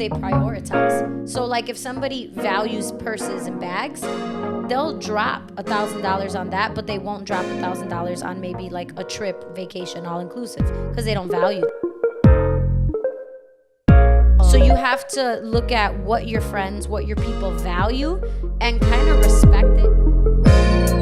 they prioritize. So like if somebody values purses and bags, they'll drop $1,000 on that, but they won't drop $1,000 on maybe like a trip, vacation, all inclusive, because they don't value it. So you have to look at what your friends, what your people value, and kind of respect it.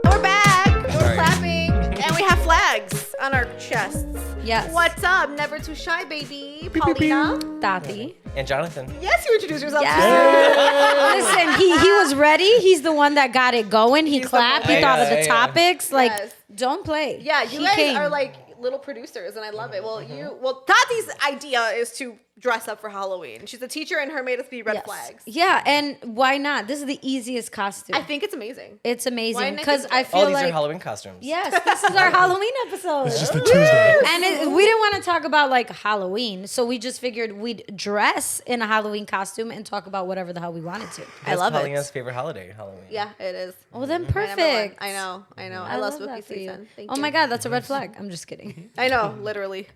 We're back. We're clapping, and we have flags on our chests. Yes. What's up? Never too shy, baby. Paulina. Tati. And Jonathan. Yes, you introduced yourself. Yes. Listen, he was ready. He's the one that got it going. He clapped. He thought of the topics. Like, don't play. Yeah, you guys are like little producers, and I love it. Well, Tati's idea is to dress up for Halloween. She's a teacher, and her made us be red flags. Yeah, and why not? This is the easiest costume. I think it's amazing. It's amazing because I feel all these like are Halloween costumes. Yes, this is our Halloween episode. It's just a Tuesday. And we didn't want to talk about like Halloween, so we just figured we'd dress in a Halloween costume and talk about whatever the hell we wanted to. I love Paulina's it. favorite holiday, Halloween. Yeah, it is. Oh, then perfect. I know. I love spooky season. Thank you. Oh my God, that's a red flag. I'm just kidding. I know, literally.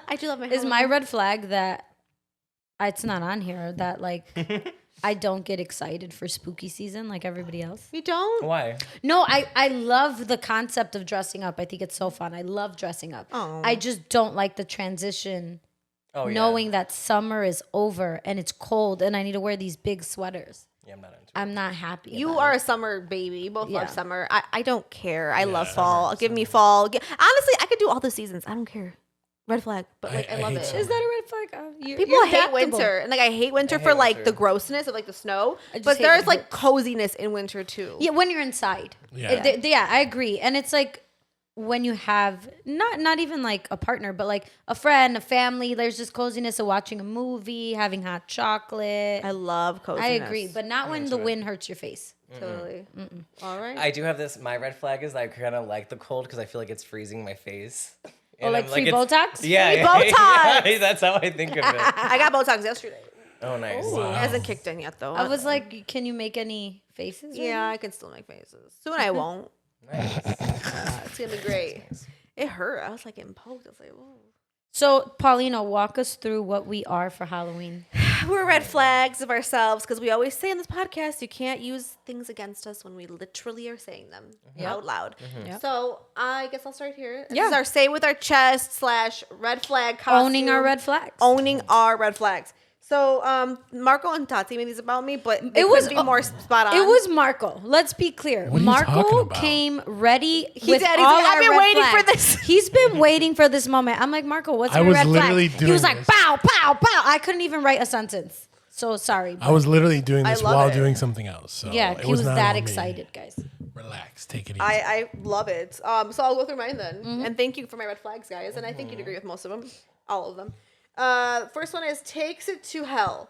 I do love my Halloween. Is my red flag that it's not on here that like I don't get excited for spooky season like everybody else? You don't? Why? No, I love the concept of dressing up. I think it's so fun. I love dressing up. Oh. I just don't like the transition knowing that summer is over and it's cold and I need to wear these big sweaters. Yeah, I'm not into it. I'm not happy. You are a summer baby. You both love Yeah. summer. I don't care. I love fall. Give me fall. Honestly, I could do all the seasons. I don't care. Red flag, but like I love hate it. summer. Is that a red flag? People you're hate adaptable. winter, and like I hate winter hate for like winter. the grossness of like the snow. I just But hate there's it like hurts. coziness in winter too. Yeah, when you're inside. Yeah. Yeah, I agree. And it's like when you have not even like a partner, but like a friend, a family, there's just coziness of watching a movie, having hot chocolate. I love coziness. I agree, but not when the wind hurts your face. Totally. All right. I do have this. My red flag is I kind of like the cold because I feel like it's freezing my face. Or And like I'm free it's- Botox? Yeah, Free yeah, Botox! yeah, that's how I think of it. I got Botox yesterday. Oh, nice. It hasn't kicked in yet though. I was like, can you make any faces? right yeah, now? I can still make faces. Soon I won't. Nice. It's gonna be great. It hurt. I was like getting poked. I was like, whoa. So, Paulina, walk us through what we are for Halloween. We're red flags of ourselves because we always say in this podcast you can't use things against us when we literally are saying them out loud. Yep. So I guess I'll start here. This Yeah. is our say with our chest / red flag costume. Owning our red flags. Owning our red flags. So Marco and Tati made these about me, but it was- was be more spot on. It was Marco. Let's be clear. What are you talking Marco about? came ready He with did. He's all like, our I've been red waiting for flags. this. He's been waiting for this moment. I'm like, Marco, what's I your was red literally flag? He doing was like, this. pow, pow, pow. I couldn't even write a sentence. So sorry. I was literally doing I this love while it. doing something else. So Yeah, it he was not that on me. excited, guys. Relax, take it easy. I love it. So I'll go through mine then. And thank you for my red flags, guys. And I think you'd agree with most of them. All of them. First one is takes it to hell.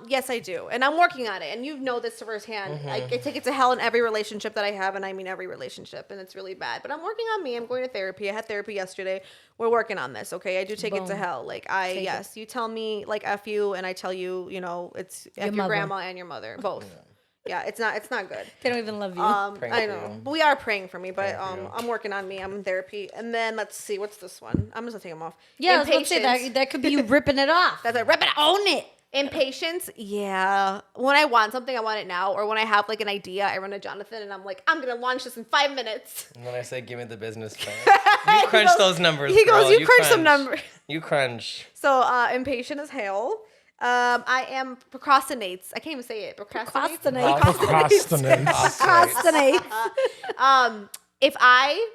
Yes, I do. And I'm working on it. And you know this firsthand. I take it to hell in every relationship that I have. And I mean every relationship. And it's really bad. But I'm working on me. I'm going to therapy. I had therapy yesterday. We're working on this, okay? I do take it to Boom. hell. Like, Take you tell me, like, F you. And I tell you, you know, it's F your mother. grandma and your mother. Both. Yeah, it's not good. They don't even love you. Praying I for know. you. But we are praying for me, but Praying for you. I'm working on me. I'm in therapy. And then let's see, what's this one? I'm just gonna take them off. yeah, I was about to say Impatience. that could be you ripping it off. That's a rip it out. Own it. Impatience, yeah. When I want something, I want it now. Or when I have like an idea, I run to Jonathan and I'm like, I'm gonna launch this in 5 minutes. And when I say, give me the business plan, you crunch goes- those numbers. he goes, girl. "You crunch some numbers." You crunch. So impatient as hell. I am procrastinates. I can't even say it. Procrastinate. Procrastinate. Procrastinate. If I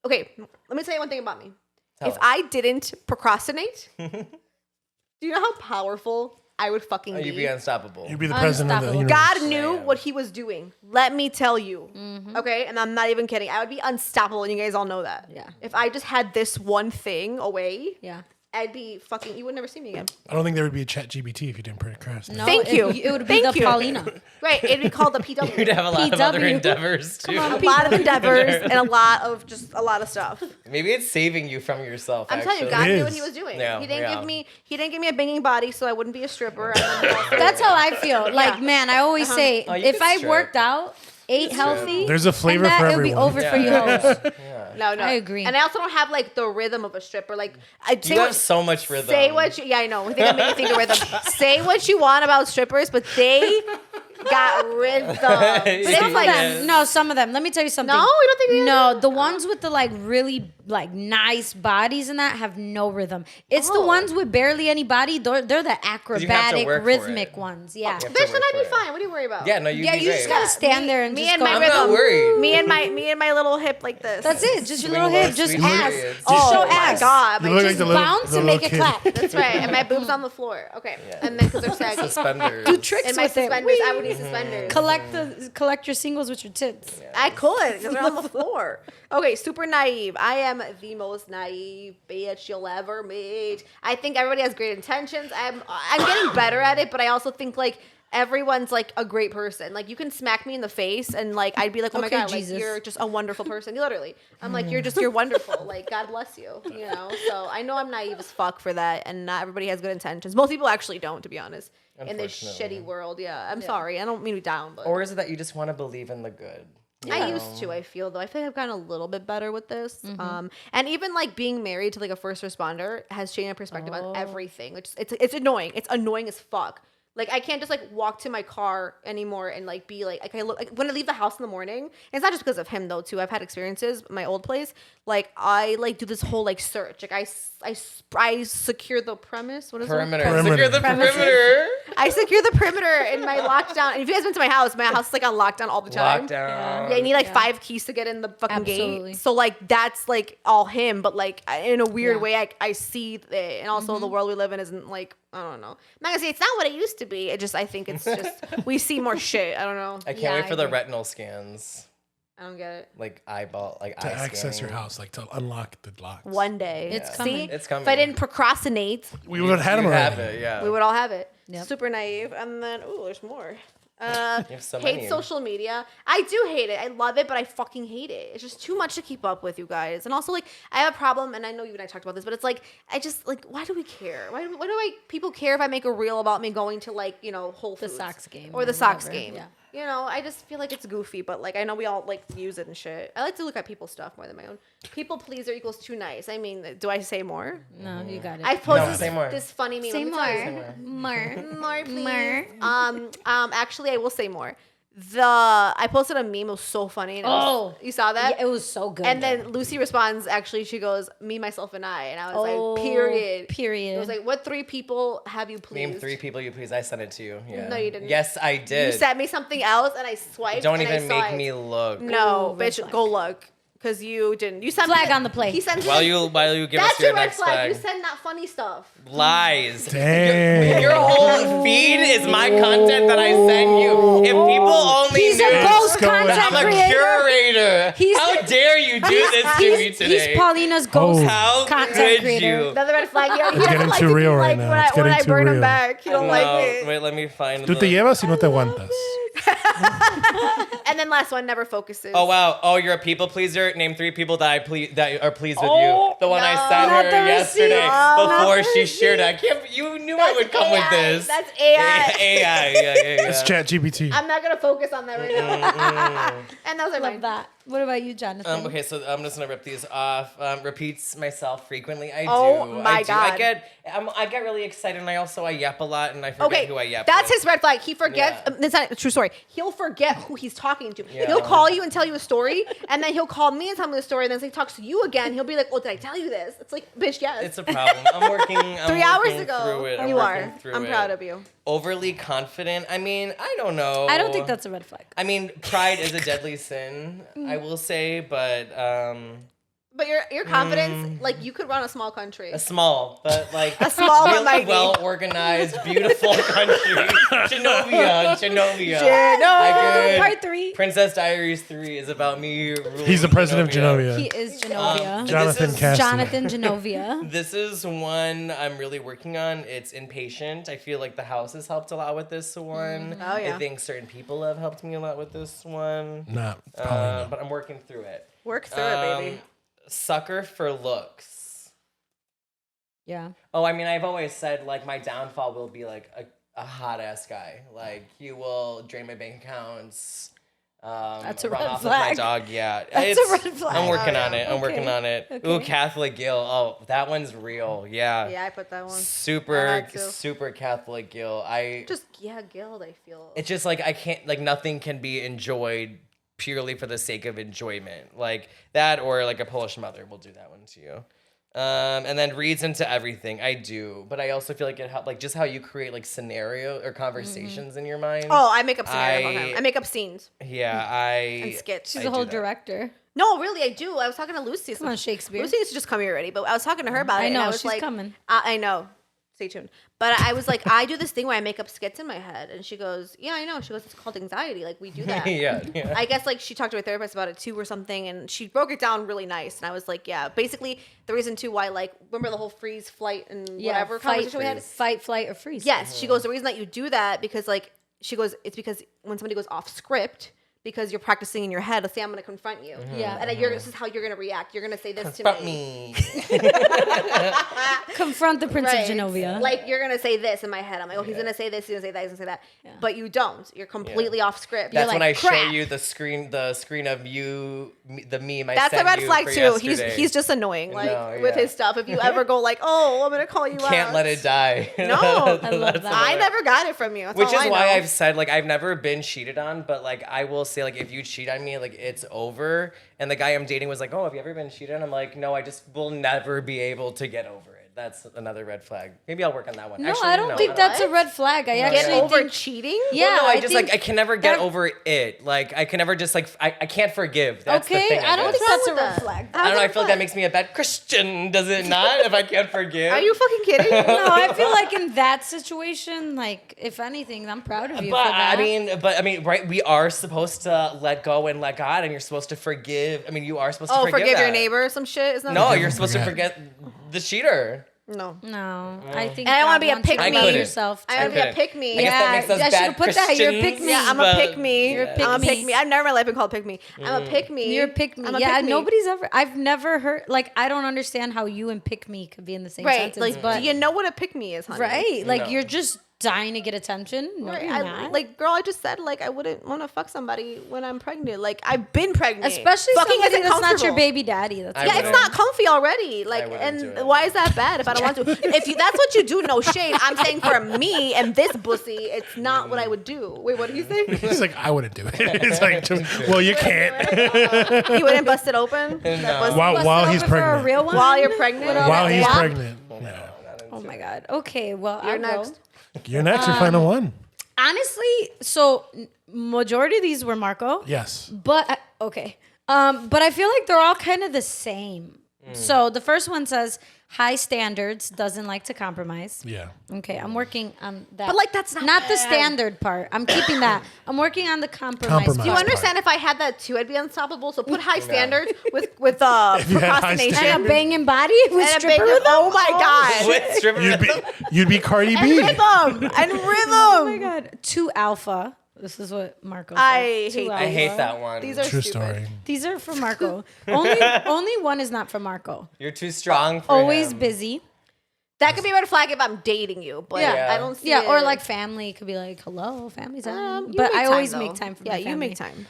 okay, let me tell you one thing about me. Tell If us. I didn't procrastinate, do you know how powerful I would fucking You'd be unstoppable. You'd be the president of the Unstoppable. universe. God knew Damn. what he was doing. Let me tell you. Mm-hmm. Okay? And I'm not even kidding. I would be unstoppable, and you guys all know that. Yeah. If I just had this one thing away, Yeah. I'd be fucking, you would never see me again. I don't think there would be a chat GPT if you didn't procrastinate. No, Thank you. It would be Thank the you. Paulina. Right. It'd be called the PW. You'd have a lot of other PW. endeavors too. on, a lot of endeavors and a lot of stuff. Maybe it's saving you from yourself. I'm telling you, God It knew what is. he was doing. Yeah, he didn't yeah. give me a banging body, so I wouldn't be a stripper. That's how I feel. Like, man, I always say, Oh, you if can I strip. worked out, ate healthy, There's a flavor and that, for it'll be everyone. over for you hoes. Yeah. No. I agree. And I also don't have like the rhythm of a stripper. Like You have so much rhythm. Say what you. Yeah, I know. I think I'm making you think of rhythm. Say what you want about strippers, but they got rhythm. But it's Some of like them. No, some of them. Let me tell you something. No, you don't think they No, do? the ones with the like really like nice bodies and that have no rhythm. It's the ones with barely any body. They're the acrobatic, work for rhythmic it. ones. Yeah. have to bitch, then work I'd for be it. fine. What are you worried about? Yeah, no, you'd Yeah, be you great. just gotta stand there and me just and go. my I'm rhythm. not worried. Me and my little hip like this. That's it. Just your Swing little low, hip, just swing ass. periods. Just show Oh my ass. god, You my look cheeks like the little, Bounce the and little make it kid. clap. That's right, and my boobs on the floor. Okay, Yeah. and then because they're saggy. Suspenders. Do tricks And my with it. suspenders, I would need suspenders. Collect your singles with your tits. I could because they're on the floor. Okay, super naive. I am the most naive bitch you'll ever meet. I think everybody has great intentions. I'm getting better at it, but I also think like everyone's like a great person. Like you can smack me in the face and like I'd be like, oh my Okay, god, Jesus. like you're just a wonderful person. Literally, I'm like you're wonderful. Like God bless you. You know. So I know I'm naive as fuck for that, and not everybody has good intentions. Most people actually don't, to be honest. In this Unfortunately. shitty world, yeah. I'm sorry. I don't mean to be down, but Or is it that you just want to believe in the good? You I know? used to. I feel though. I feel like I've gotten a little bit better with this. Mm-hmm. And even like being married to like a first responder has changed my perspective Oh. on everything. Which it's annoying. It's annoying as fuck. Like I can't just like walk to my car anymore and like be like I look like when I leave the house in the morning. And it's not just because of him though too. I've had experiences at my old place. Like I like do this whole like search. Like I secure the premise. What is Perimeter. it? Secure the perimeter. I secure the perimeter in my lockdown. And if you guys been to my house is like on lockdown all the time. Lockdown. Yeah, you need like 5 keys to get in the fucking Absolutely. gate. So like that's like all him, but like in a weird Yeah. way, I see it, and also the world we live in isn't like I don't know. I'm not gonna say it's not what it used to be. I think it's just we see more shit. I don't know. I can't Yeah, wait I for the agree. retinal scans. I don't get it. Like eyeball, like To eye access your scanning. house, like to unlock the locks. One day, It's See? coming. It's coming. If I didn't procrastinate, We would have had them You already. have it, yeah. we would all have it. Yep. Super naive, and then there's more. You have so Hate many. social media. I do hate it. I love it, but I fucking hate it. It's just too much to keep up with, you guys. And also, like, I have a problem, and I know you and I talked about this, but it's like, I just like, why do we care? Why do people care if I make a reel about me going to like, Whole Foods Sox game or the or Sox whatever, game? yeah. I just feel like it's goofy, but like I know we all like use it and shit. I like to look at people's stuff more than my own. People pleaser equals too nice. I mean, do I say more? No, you got it. I posted say more. this funny meme. Say Let me tell you. more. More, please. More. Actually, I will say more. I posted a meme. It was so funny. And you saw that? Yeah, it was so good. And then Lucy responds. Actually, she goes, "Me, myself, and I." And I was like, "Period." Period. It was like, "What 3 people have you pleased?" Name 3 people you please. I sent it to you. Yeah. No, you didn't. Yes, I You did. sent me something else, and I swiped. Don't and I even saw make it. me look. No, Ooh, red bitch, flag. go look. Because you didn't. You sent Flag me, on the plate. He sent While me- you give That's us your your red next flag. flag. You send that funny stuff. Lies. Dang. Your whole feed is my content that I send you. If people only He's knew. a ghost going content I'm a creator. curator. He's- How dare you do this to me today? He's Paulina's ghost Oh. How content could creator. you? Another red flag. He getting doesn't like too to real be right like now. when It's I getting too burn him real. back. He don't like No, it. wait, let me find. Tú te llevas y no te aguantas. And then last one never focuses. Oh wow! Oh, you're a people pleaser. Name 3 people that that are pleased with Oh, you. The one I no. sent Not her the yesterday receipt. No, before not she the shared it. I can't. You knew I would come with AI. this. That's AI. AI. Yeah. It's ChatGPT. I'm not gonna focus on that right now. And those are Love mine. that. What about you, Jonathan? Okay, so I'm just gonna rip these off. Repeats myself frequently. I Oh do. my I do. God. I get really excited, and I yap a lot, and I forget Okay, who I yap. that's with. his red flag. He forgets. Yeah. That's not a true story. He'll forget who he's talking to. Yeah. He'll call you and tell you a story, and then he'll call me and tell me the story, and then he talks to you again. He'll be like, "Oh, did I tell you this?" It's like, bitch, yes. It's a problem. I'm working. 3 hours working ago. Through it. I'm You working are. through I'm it. proud of you. Overly confident. I mean, I don't know. I don't think that's a red flag. I mean, pride is a deadly sin. I will say, but But your confidence, like you could run a small country. a small, but like A small but really mighty. well organized, beautiful country. Genovia. No. I could. Part 3. Princess Diaries 3 is about me. Ruling He's the president of Genovia. He is Genovia. Jonathan This is- Cassidy. Jonathan Genovia. This is one I'm really working on. It's Impatient. I feel like the house has helped a lot with this one. Oh, yeah. I think certain people have helped me a lot with this one. Not Paulina. But I'm working through it. Work through it, baby. Sucker for looks. Yeah. Oh, I mean, I've always said, like, my downfall will be, like, a hot-ass guy. Like, he will drain my bank accounts. That's a run red off flag. With my dog. Yeah, That's a red flag. I'm working on yeah. it. I'm working on it. Okay. Ooh, Catholic Gil. Oh, that one's real. Yeah. Yeah, I put that one. I Super, had to. super Catholic Gil. Guild, I feel. It's just like I can't, like nothing can be enjoyed purely for the sake of enjoyment. Like that, or like a Polish mother will do that one to you. And then reads into everything. I do, but I also feel like it helps, like just how you create like scenario or conversations in your mind. Oh, I make up scenarios all the time. I make up scenes Yeah, and skits. She's I a whole do that. director. No, really, I do. I was talking to Lucy. Come on, Shakespeare. Lucy used to just come here already, but I was talking to her about it. I know, and I was she's like, coming. I know. Stay tuned. But I was like, I do this thing where I make up skits in my head. And she goes, yeah, I know. She goes, it's called anxiety. Like, we do that. yeah. I guess, like, she talked to her therapist about it, too, or something. And she broke it down really nice. And I was like, yeah. Basically, the reason, too, why, like, remember the whole freeze, flight, and whatever conversation we had? Fight, flight, or freeze. Yes. She goes, the reason that you do that, because, like, she goes, it's because when somebody goes off script, because you're practicing in your head, let's say I'm going to confront you. Yeah. And this is how you're going to react. You're going to say this Confront to me. Confront the Prince of Right. Genovia. Like, you're going to say this in my head. I'm like, oh, he's going to say this, he's going to say that, he's going to say that. Yeah. But you don't. You're completely off script. That's you're when like, I show crap. you the screen of you, the meme I That's sent a red you flag, for too. yesterday. He's just annoying, like, No, with yeah. his stuff. If you ever go like, oh, I'm going to call you out. Can't let it die. No. I love That's that. I never got it from you. That's Which all is I why know. I've said, like, I've never been cheated on, but, like, I will say, like, if you cheat on me, like, it's over. And the guy I'm dating was like, oh, have you ever been cheated on? I'm like, no, I just will never be able to get over it. That's another red flag. Maybe I'll work on that one. No, Actually, I don't think that's a red flag. I Get actually over think, cheating? yeah, No, I just think like I can never get that- over it. Like I can never just like I can't forgive. That's the Okay, thing. I don't guess. think that's a wrong red with flag. I don't know. I feel like that makes me a bad Christian. Does it not? If I can't forgive. Are you fucking kidding? No, I feel like in that situation, like if anything, I'm proud of you But for that. I mean, right? We are supposed to let go and let God, and you're supposed to forgive. I mean, you are supposed to forgive. forgive your that. neighbor or some shit? Isn't that No, what- you're supposed to forget the cheater. No. No, I think. And I wanna God be a wants you to pick love me. yourself. I want to be a couldn't. pick me. I guess that makes us I bad should've put that. You're a pick Christians, me. Yeah, I'm a but- pick me. You're a pick I'm a me. pick me. I've never in my life been called pick me. I'm a pick me. You're a pick me. I'm a Yeah, pick me. nobody's ever. I've never heard. Like, I don't understand how you and pick me could be in the same Right. sentence. Like, but do you know what a pick me is, honey? right, like No. you're just dying to get attention. No, Right. you're I, not. like, girl, I just said, like, I wouldn't want to fuck somebody when I'm pregnant. Like, I've been pregnant. especially Fucking somebody isn't that's not your comfortable. baby daddy. That's I Yeah, it's wouldn't. not comfy already. Like, wouldn't do and it. why is that bad if I don't want to? If you, that's what you do, no shade. I'm saying for me and this pussy, it's not what I would do. Wait, what did he say? He's like, I wouldn't do it. It's like, well, you can't. You wouldn't bust it open? That No. pussy? While Bust it he's over for a pregnant. real one? While you're pregnant? While he's Yeah. pregnant. Yeah. Oh my god. Okay, well, You're I'll go. next. You're next. Your final one. Honestly, so majority of these were Marco. Yes. But okay. But I feel like they're all kind of the same. So the first one says high standards, doesn't like to compromise. Yeah. Okay, I'm working on that. But, like, that's not the bad. standard part. I'm keeping that. I'm working on the compromise. Compromise. Do you part. understand if I had that too, I'd be unstoppable? So put high standards with you had high procrastination. And a banging body with And a stripper big- rhythm? oh my god. With stripper You'd be Cardi And B. rhythm. And rhythm. Oh my god. 2 alpha. This is what Marco said. I 2 hate I hate alpha. that one. These are True stupid. story. These are for Marco. only one is not for Marco. You're too strong for Always him. busy. That could be a red flag if I'm dating you, but Yeah. I don't see Yeah, or it. like family could be like, hello, family time. You But make I time, always though. make time for yeah, my you family. make time.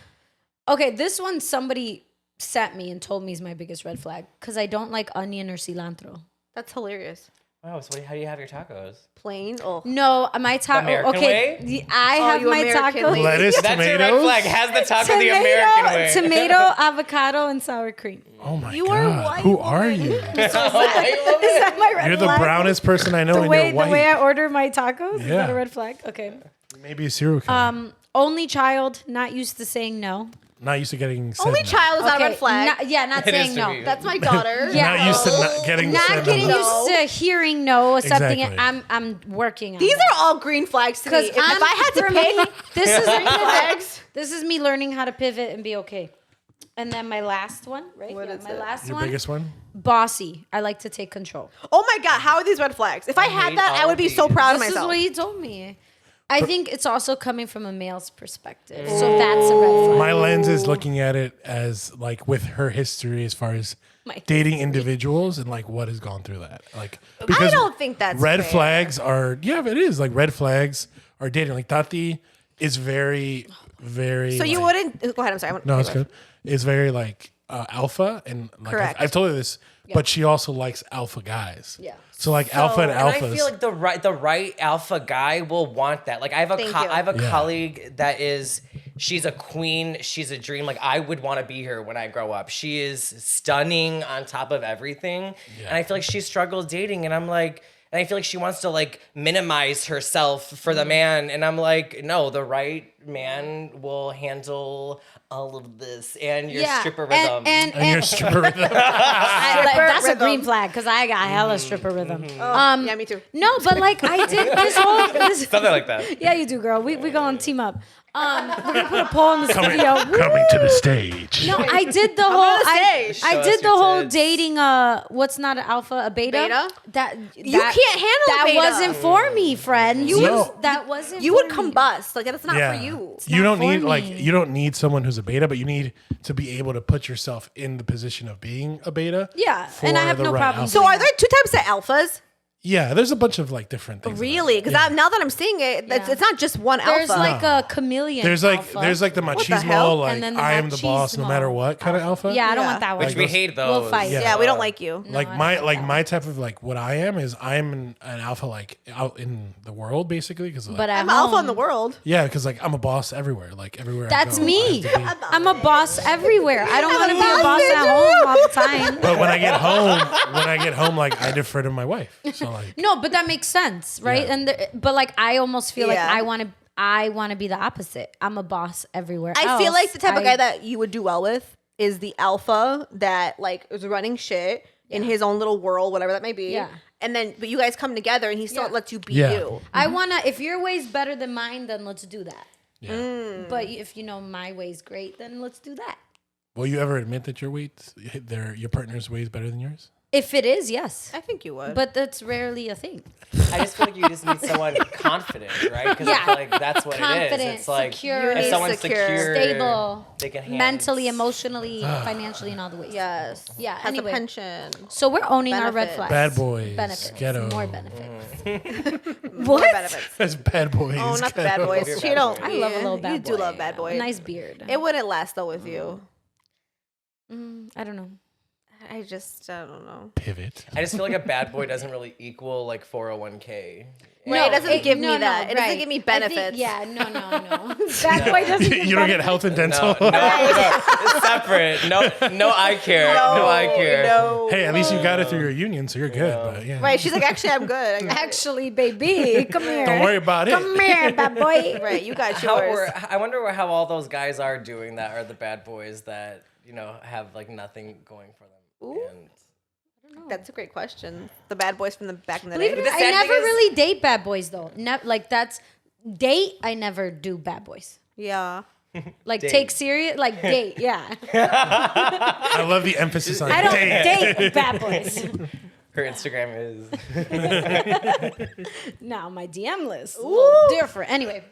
Okay, this one somebody sent me and told me is my biggest red flag because I don't like onion or cilantro. That's hilarious. Wow, so how do you have your tacos? Plain. Oh, No, my taco. American Okay, way? I have you my American taco. lady. Lettuce, That's your red tomatoes. flag. Has the taco the American way. Tomato, avocado, and sour cream. Oh my You are god. white, Who are woman. you? Is that my red You're the flag? brownest person I know, The and way you're white. the way I order my tacos is Yeah. that a red flag? Okay. Maybe a serial killer. Only child, not used to saying no. Not used to getting said only no. child is not a Okay, red flag. not It saying is no. to me. That's my daughter. Yeah. Not used to not getting Not said getting no. used to hearing no, accepting Exactly. it. I'm working on These that. are all green flags to me. Because If I had to pick, this is green flags. this is me learning how to pivot and be okay. And then my last one, right? What is my it? last Your one. biggest one? Bossy. I like to take control. Oh my god, how are these red flags? If I had hate that, I all would be so these. proud of This is myself. what he told me. I think it's also coming from a male's perspective. So that's a red flag. My lens is looking at it as like with her history as far as My dating individuals and like what has gone through that. Like because don't think that's red fair. flags are but it is like red flags are dating. Like Tati is very very. So you like- wouldn't go ahead. I'm sorry. No, it's good. It's very like alpha, and like Correct. I've told her this, but she also likes alpha guys. Yeah. So like alpha and And alphas. I feel like the right alpha guy will want that. Like I have Thank you. I have a Yeah. colleague that is she's a queen, she's a dream. Like I would want to be her when I grow up. She is stunning on top of everything. Yeah. And I feel like she struggles dating and I'm like and I feel like she wants to like minimize herself for the man and I'm like no, the right man will handle all of this and your stripper rhythm. and your stripper rhythm. That's a rhythm. green flag because I got hella stripper rhythm. Yeah, me too. No, but like I did this whole. Something like that. Yeah, you do, girl. We gonna team up. We're gonna put a poll in the studio. Coming to the stage. No, I did the whole. on the I stage. Show I us did the your whole tits. dating. What's not an alpha, a beta? Beta? That You can't handle that beta. wasn't for me, friend. No. That wasn't. You for would me. combust. Like that's not Yeah. for you. You not don't need for like me. you don't need someone who's a beta, but you need to be able to put yourself in the position of being a beta. Yeah, for and I have the no right problem alpha. So are there two types of alphas? Yeah, there's a bunch of like different things. Really? Because Yeah. now that I'm seeing it, Yeah. it's not just one There's alpha. like a chameleon. There's like alpha. there's like the the hell? machismo, like And then the I am the boss no machismo matter what kind of alpha. Yeah, I don't Yeah. want that one. Which we hate those. We'll fight. Yeah. yeah, we don't like you. Like I my don't like that. my type of like what I am is I'm an alpha like out in the world basically because But at I'm alpha in the home- world. yeah because like I'm a boss everywhere like everywhere. I That's go, I me. have to be- I'm a boss everywhere. I don't I'm want a to be a boss boss bitch, at home all the time. But when I get home, like I defer to my wife. So like No, but that makes sense, right? Yeah. And but like I almost feel like Yeah. I want to be the opposite. I'm a boss everywhere. I feel else. like the type of guy that you would do well with is the alpha that like is running shit in his own little world, whatever that may be. Yeah. And then, but you guys come together and he still Yeah. lets you be Yeah. you. I wanna. If your way's better than mine, then let's do that. yeah. But if you know my way's great, then let's do that. Will you ever admit that your your partner's way is better than yours? If it is, yes. I think you would. But that's rarely a thing. I just feel like you just need someone confident, right? Because I Yeah. feel like that's what it Confident, is. It's like secure, if someone's secure, secure, Stable, they can handle mentally, emotionally, financially, in all the ways. yes. Yeah, Has anyway. a pension. So we're owning our red Benefits. flags. Bad boys, Benefits. ghetto. More benefits. More What? benefits. That's bad boys. Oh, not the bad ghetto. boys. You're She bad don't. boy. I love a little bad You boy. do love bad boys. Nice beard. It wouldn't last though with you. I don't know. I don't know. Pivot. I just feel like a bad boy doesn't really equal like 401k. Right, it doesn't give me no, that. It doesn't right. give me I think- benefits. yeah, no. Bad boy doesn't get You don't get benefits. health and No, dental. no, it's separate. No eye care. No eye care. No. Hey, at least you got it through your union, so you're good. But yeah, Right. She's like, actually, I'm good. I got it." Actually, baby, come here. don't worry about it. Come here, bad boy. Right. You got How yours. I wonder how all those guys are doing that are the bad boys that have like nothing going for them. Ooh. And That's a great question. The bad boys from the back in the Believe it day. or The not, I sad never thing is- really date bad boys though. Like that's date. I never do bad boys. Yeah. Like Date. take serious. Like date. Yeah. I love the emphasis on I don't date. date bad boys. her Instagram is Now my DM list a little different. Anyway,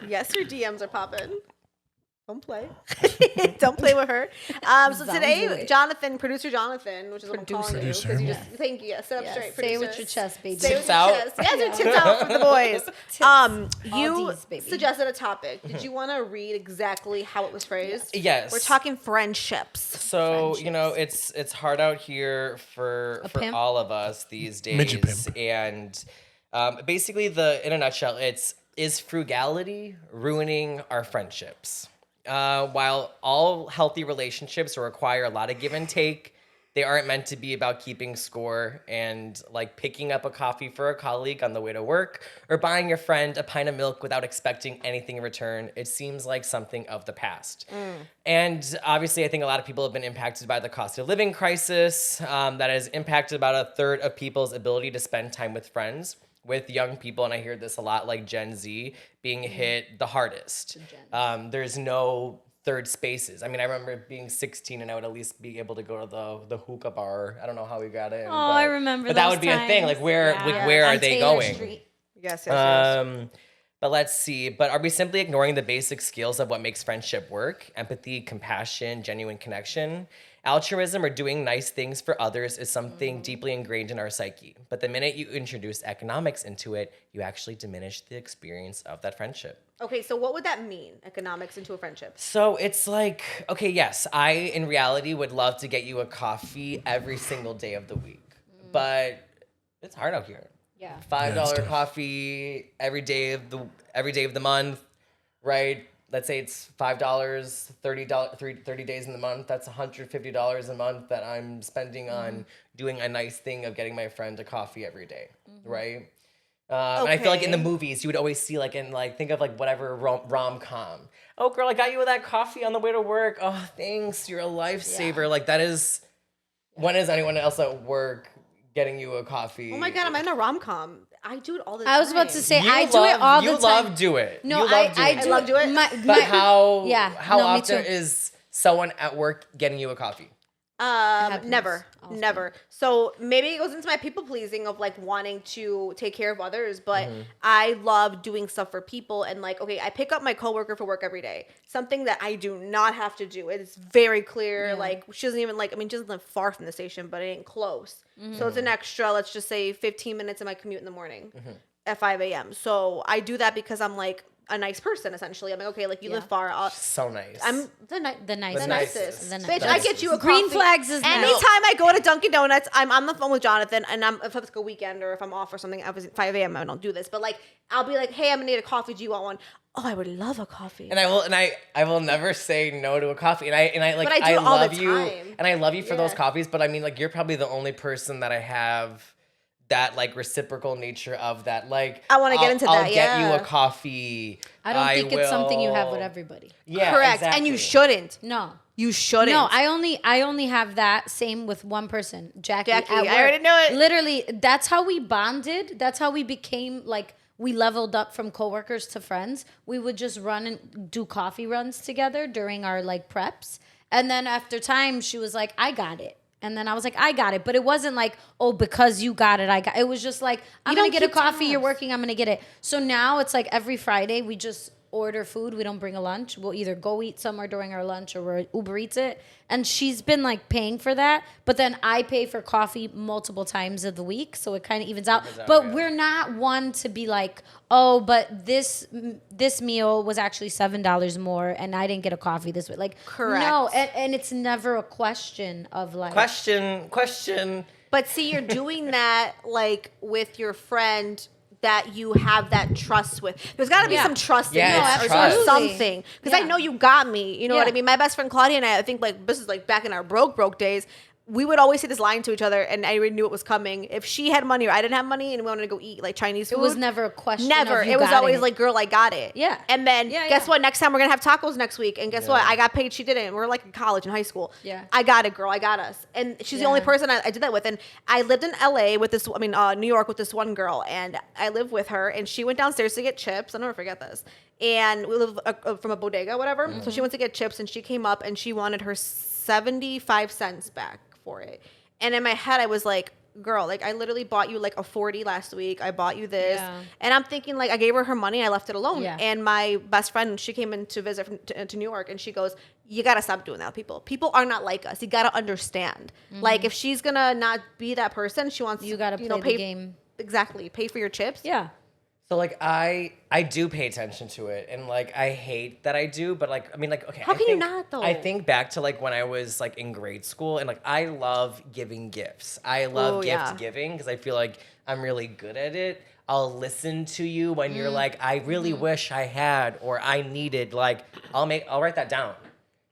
Yes, her DMs are popping. Don't play. Don't play with her. So today, Sounds Jonathan, producer Jonathan, which is what I'm calling you. Producer. 'cause you just, thank you. Yeah, sit up yeah, straight. say it with producer. your chest, baby. Say it with Tits your out. chest. Yes, your tits out for the boys. You D's, baby. suggested a topic. Did you want to read exactly how it was phrased? yes. We're talking friendships. So it's hard out here for pimp? all of us these days. Midget pimp. And basically, in a nutshell, is frugality ruining our friendships? While all healthy relationships require a lot of give and take, they aren't meant to be about keeping score and like picking up a coffee for a colleague on the way to work or buying your friend a pint of milk without expecting anything in return. It seems like something of the past. And obviously, I think a lot of people have been impacted by the cost of living crisis that has impacted about a third of people's ability to spend time with friends. With young people, and I hear this a lot, like Gen Z being hit the hardest. There's no third spaces. I mean, I remember being 16 and I would at least be able to go to the hookah bar. I don't know how we got in. Oh, I remember But that those would be a thing. times. Like, where Yeah. where are On they Taylor going? Street. Yes, But let's see. But are we simply ignoring the basic skills of what makes friendship work? Empathy, compassion, genuine connection. Altruism or doing nice things for others is something deeply ingrained in our psyche. But the minute you introduce economics into it, you actually diminish the experience of that friendship. Okay, so what would that mean, economics into a friendship? So it's like, okay, yes, I in reality would love to get you a coffee every single day of the week, but it's hard out here. Yeah. $5 Yeah, it's tough. coffee every day of the month, right? Let's say it's $5, $30 days in the month. That's $150 a month that I'm spending on doing a nice thing of getting my friend a coffee every day, right? And I feel like in the Okay. movies, you would always see think of like whatever rom-com. Oh, girl, I got you that coffee on the way to work. Oh, thanks. You're a lifesaver. Like that is, when is anyone else at work getting you a coffee? Oh my God, I'm in a rom-com. I do it all the time. I was about to say You I do it all the You time. love do it. No, you love I doing do love do it. But how Yeah, how no, me often too. is someone at work getting you a coffee? happens Never, often. never. So maybe it goes into my people pleasing of like wanting to take care of others, but Mm-hmm. I love doing stuff for people and like, okay, I pick up my coworker for work every day. Something that I do not have to do. It's very clear. Yeah. Like she doesn't even like. I mean, she doesn't live far from the station, but it ain't close. Mm-hmm. So it's an extra. Let's just say 15 minutes of my commute in the morning Mm-hmm. at 5 a.m. So I do that because I'm like a nice person. Essentially, I'm like, okay, like you live far. So nice. I'm The nicest. The nicest. nicest. The Bitch, nicest. I get you a Green coffee. flags is nice. Anytime I go to Dunkin' Donuts, I'm on the phone with Jonathan, and if it's like a weekend or if I'm off or something, obviously 5 a.m. I don't do this, but like I'll be like, hey, I'm gonna need a coffee. Do you want one? Oh, I would love a coffee. And I will never say no to a coffee. And I like But I do it all the love you time. and I love you for those Yeah. coffees, but I mean like you're probably the only person that I have that like reciprocal nature of that. Like I wanna get into I'll that, get you yeah. a coffee. I don't think it's something you have will- with everybody. Yeah, Correct, and you shouldn't. No. You shouldn't. No, I only have that same with one person, Jackie. Jackie, at I work. already knew it. Literally, that's how we bonded. That's how we became like we leveled up from coworkers to friends. We would just run and do coffee runs together during our like preps, and then after time, she was like, "I got it." And then I was like, I got it. But it wasn't like, oh, because you got it, I got it. It was just like, I'm going to don't get a keep coffee. You're tabs. working. I'm going to get it. So now it's like every Friday, we just order food. We don't bring a lunch. We'll either go eat somewhere during our lunch or we'll Uber Eats it. And she's been like paying for that. But then I pay for coffee multiple times of the week. So it kind of evens out. But yeah. we're not one to be like, oh, but this meal was actually $7 more and I didn't get a coffee this week. Like, Correct. no. And it's never a question of like. Question. But see, you're doing that like with your friend that you have that trust with. There's got to be Yeah. some trust Yeah, in it's there trust. or something. Because I Yeah. know you got me. You know what I Yeah. mean? My best friend Claudia and I think like this is like back in our broke days. We would always say this line to each other, and I already knew it was coming. If she had money or I didn't have money, and we wanted to go eat like Chinese food, It was never a question. Never. Of you It was got always it. like, girl, I got it. Yeah. And then Yeah, guess yeah. what? Next time we're gonna have tacos next week. And guess what? I got paid. She didn't. We're like in college and high school. Yeah. I got it, girl. I got us. And she's the only Yeah. person I did that with. And I lived in LA with this. New York with this one girl, and I lived with her. And she went downstairs to get chips. I'll never forget this. And we live from a bodega, whatever. So she went to get chips, and she came up and she wanted her 75 cents back for it. And in my head, I was like, girl, like I literally bought you like a 40 last week. I bought you this. Yeah. And I'm thinking like I gave her money. I left it alone. Yeah. And my best friend, she came in to visit to New York and she goes, you got to stop doing that with people. People are not like us. You got to understand. Like if she's going to not be that person, she wants You gotta play the pay, game. Exactly. Pay for your chips. Yeah. So like I do pay attention to it, and like I hate that I do, but like I mean like okay. How can you not, though? I think back to like when I was like in grade school, and like I love giving gifts. I love Oh, gift yeah. giving because I feel like I'm really good at it. I'll listen to you when you're like, I really wish I had or I needed. Like I'll write that down.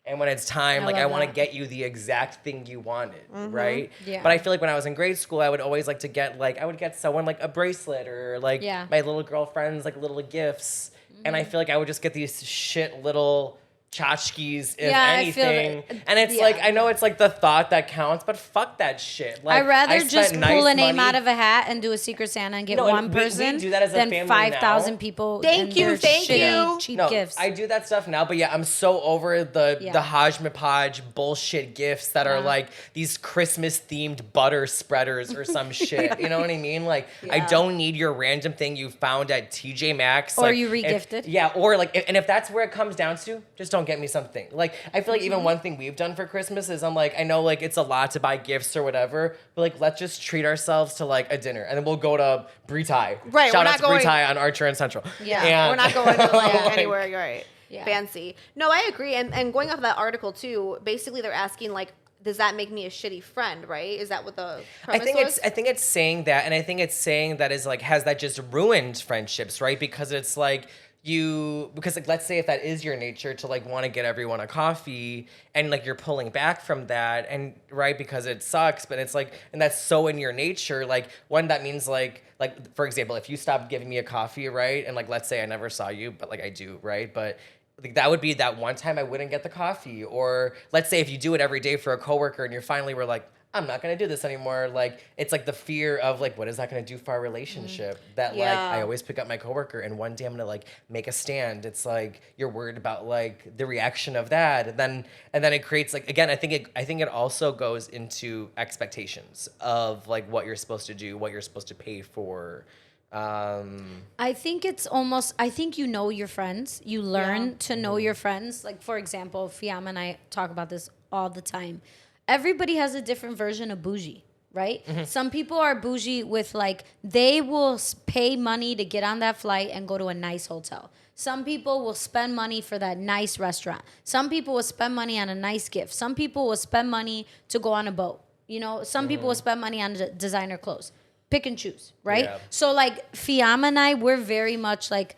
And when it's time, like I love want to that. get you the exact thing you wanted, right? Yeah. But I feel like when I was in grade school, I would always like to get like I would get someone like a bracelet or like Yeah. my little girlfriends like little gifts, and I feel like I would just get these shit little tchotchkes if Yeah, I feel anything. that- And it's yeah. like I know it's like the thought that counts, but fuck that shit. Like I'd rather I just spent pull nice a name money- out of a hat and do a Secret Santa and get No, and one we person do that as a than family 5,000 now. people. Thank and you, their thank shitty, you. cheap No, gifts. I do that stuff now, but yeah, I'm so over the Yeah. hodgepodge bullshit gifts that are Yeah. like these Christmas themed butter spreaders or some shit. You know what I mean? Like I Yeah. don't need your random thing you found at TJ Maxx, Or like, you if- regifted. yeah, or like, and if that's where it comes down to, just don't get me something. Like, I feel like even one thing we've done for Christmas is I'm like, I know like it's a lot to buy gifts or whatever, but like let's just treat ourselves to like a dinner, and then we'll go to Brie Thai. Right, Shout we're out not to Brie going- Thai on Archer and Central. Yeah, And- we're not going to like, anywhere. You're right. Yeah. Fancy. No, I agree. And going off of that article too, basically they're asking like, does that make me a shitty friend? Right? Is that what the premise was? I think it's saying that, and I think it's saying that is like, has that just ruined friendships, right? Because it's like because like, let's say if that is your nature to like want to get everyone a coffee, and like you're pulling back from that, and right, because it sucks, but it's like, and that's so in your nature, like one, that means like for example, if you stopped giving me a coffee, right, and like let's say I never saw you, but like I do, right, but like that would be that one time I wouldn't get the coffee. Or let's say if you do it every day for a coworker and you finally were like, I'm not gonna do this anymore. Like it's like the fear of like, what is that gonna do for our relationship? That like Yeah. I always pick up my coworker and one day I'm gonna like make a stand. It's like you're worried about like the reaction of that, and then it creates like, again, I think it also goes into expectations of like what you're supposed to do, what you're supposed to pay for. I think it's almost, I think you know your friends. You learn to know your friends. Like, for example, Fiamma and I talk about this all the time. Everybody has a different version of bougie, right? Some people are bougie with like, they will pay money to get on that flight and go to a nice hotel. Some people will spend money for that nice restaurant. Some people will spend money on a nice gift. Some people will spend money to go on a boat. You know, some people will spend money on designer clothes. Pick and choose, right? Yeah. So like Fiamma and I, we're very much like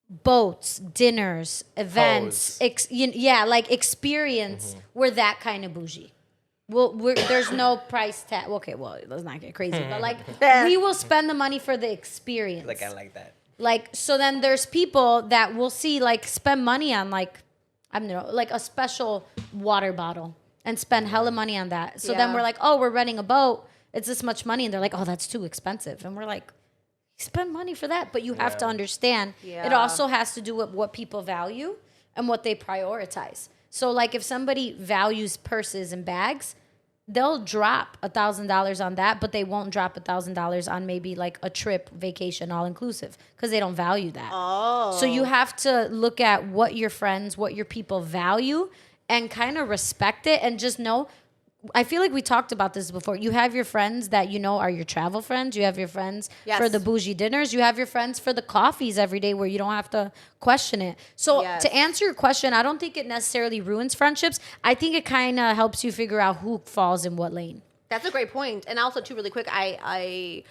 boats, dinners, events, like experience. We're that kind of bougie. Well, there's no price tag. Okay, well, let's not get crazy, but like we will spend the money for the experience. Like I like that. Like, so then there's people that will see like spend money on like, I don't know, like a special water bottle and spend hella money on that. So then Yeah. we're like, oh, we're renting a boat. It's this much money. And they're like, oh, that's too expensive. And we're like, you spend money for that. But you have to understand it Yeah. also has to do with what people value and what they prioritize. So like if somebody values purses and bags, they'll drop $1,000 on that, but they won't drop $1,000 on maybe like a trip, vacation, all inclusive, because they don't value that. Oh. So you have to look at what your friends, what your people value, and kind of respect it, and just know. I feel like we talked about this before. You have your friends that you know are your travel friends. You have your friends Yes. for the bougie dinners. You have your friends for the coffees every day where you don't have to question it. So Yes. to answer your question, I don't think it necessarily ruins friendships. I think it kind of helps you figure out who falls in what lane. That's a great point. And also, too, really quick, I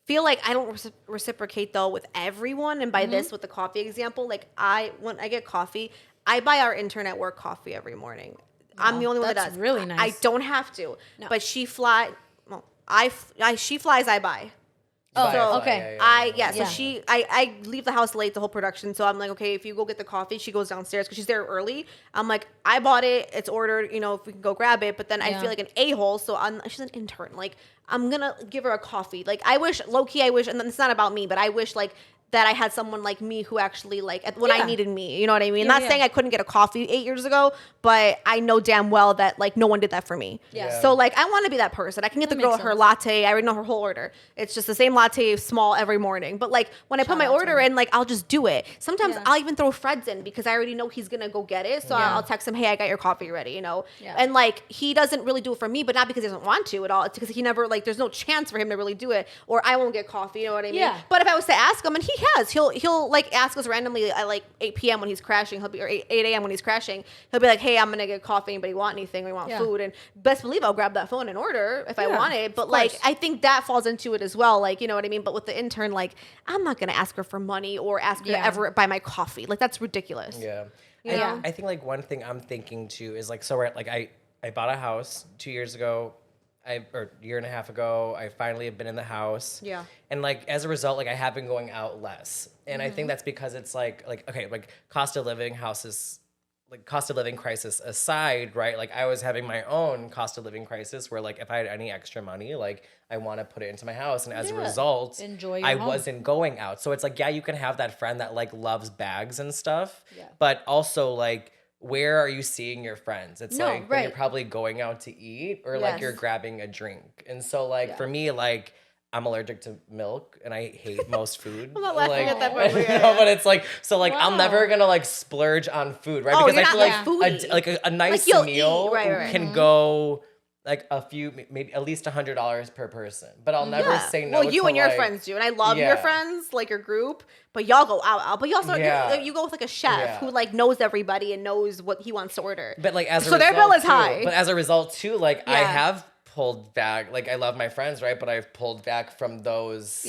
feel like I don't reciprocate though with everyone. And by this, with the coffee example, like when I get coffee, I buy our intern at work coffee every morning. I'm the only one that that's does. really nice. I don't have to, No. but she flies. Well, she flies. I buy. Oh, So okay. So Yeah. I leave the house late the whole production. So I'm like, okay, if you go get the coffee, she goes downstairs because she's there early. I'm like, I bought it, it's ordered, you know, if we can go grab it. But then I Yeah. feel like an a-hole. So she's an intern. Like, I'm gonna give her a coffee. Like, I wish, low key, and then it's not about me, but I wish like that I had someone like me who actually like when I Yeah. needed me, you know what I mean? Yeah, Not yeah. saying I couldn't get a coffee 8 years ago, but I know damn well that like no one did that for me. Yeah. So like I want to be that person. I can get That the girl makes her sense. latte. I already know her whole order. It's just the same latte, small every morning. But like when I put my out to order her. in, like I'll just do it. Sometimes Yeah. I'll even throw Fred's in because I already know he's gonna go get it. So Yeah. I'll text him, hey, I got your coffee ready, you know? Yeah. And like he doesn't really do it for me, but not because he doesn't want to at all. It's because he never like there's no chance for him to really do it. Or I won't get coffee, you know what I mean? Yeah. But if I was to ask him, and he has, he'll like ask us randomly at like 8 p.m. when he's crashing, he'll be or 8 a.m. when he's crashing, he'll be like, hey, I'm gonna get coffee, anybody want anything? We want Yeah. food. And best believe I'll grab that phone and order if I Yeah, want it. But of like course. I think that falls into it as well. Like, you know what I mean? But with the intern, like I'm not gonna ask her for money or ask her Yeah. to ever buy my coffee. Like that's ridiculous. Yeah. Yeah. I think like one thing I'm thinking too is like, so we're like I bought a house 2 years ago. Or a year and a half ago, I finally have been in the house. Yeah. And like as a result, like I have been going out less. And I think that's because it's like okay, like cost of living houses, like cost of living crisis aside, right? Like I was having my own cost of living crisis where like if I had any extra money, like I want to put it into my house. And as a Yeah. result, Enjoy your I home. wasn't going out. So it's like, yeah, you can have that friend that like loves bags and stuff. Yeah. But also like, where are you seeing your friends? It's No, like when you're right. probably going out to eat or like Yes. you're grabbing a drink. And so like Yeah. for me, like I'm allergic to milk and I hate most food. I'm not laughing like, at that part, but yeah, no, yeah. but it's like, so like, I'm Wow. never gonna like splurge on food, right? Oh, Because you're I feel not like foodie. a nice you'll meal eat, right. can go like a few, maybe at least $100 per person. But I'll never say no. Well, you to, and your like, friends do, and I love your Yeah. friends, like your group. But y'all go out. But you also Yeah. you go with like a chef Yeah. who like knows everybody and knows what he wants to order. But like as a So result, their bill is too, high. But as a result too, like I Yeah. have pulled back. Like I love my friends, right? But I've pulled back from those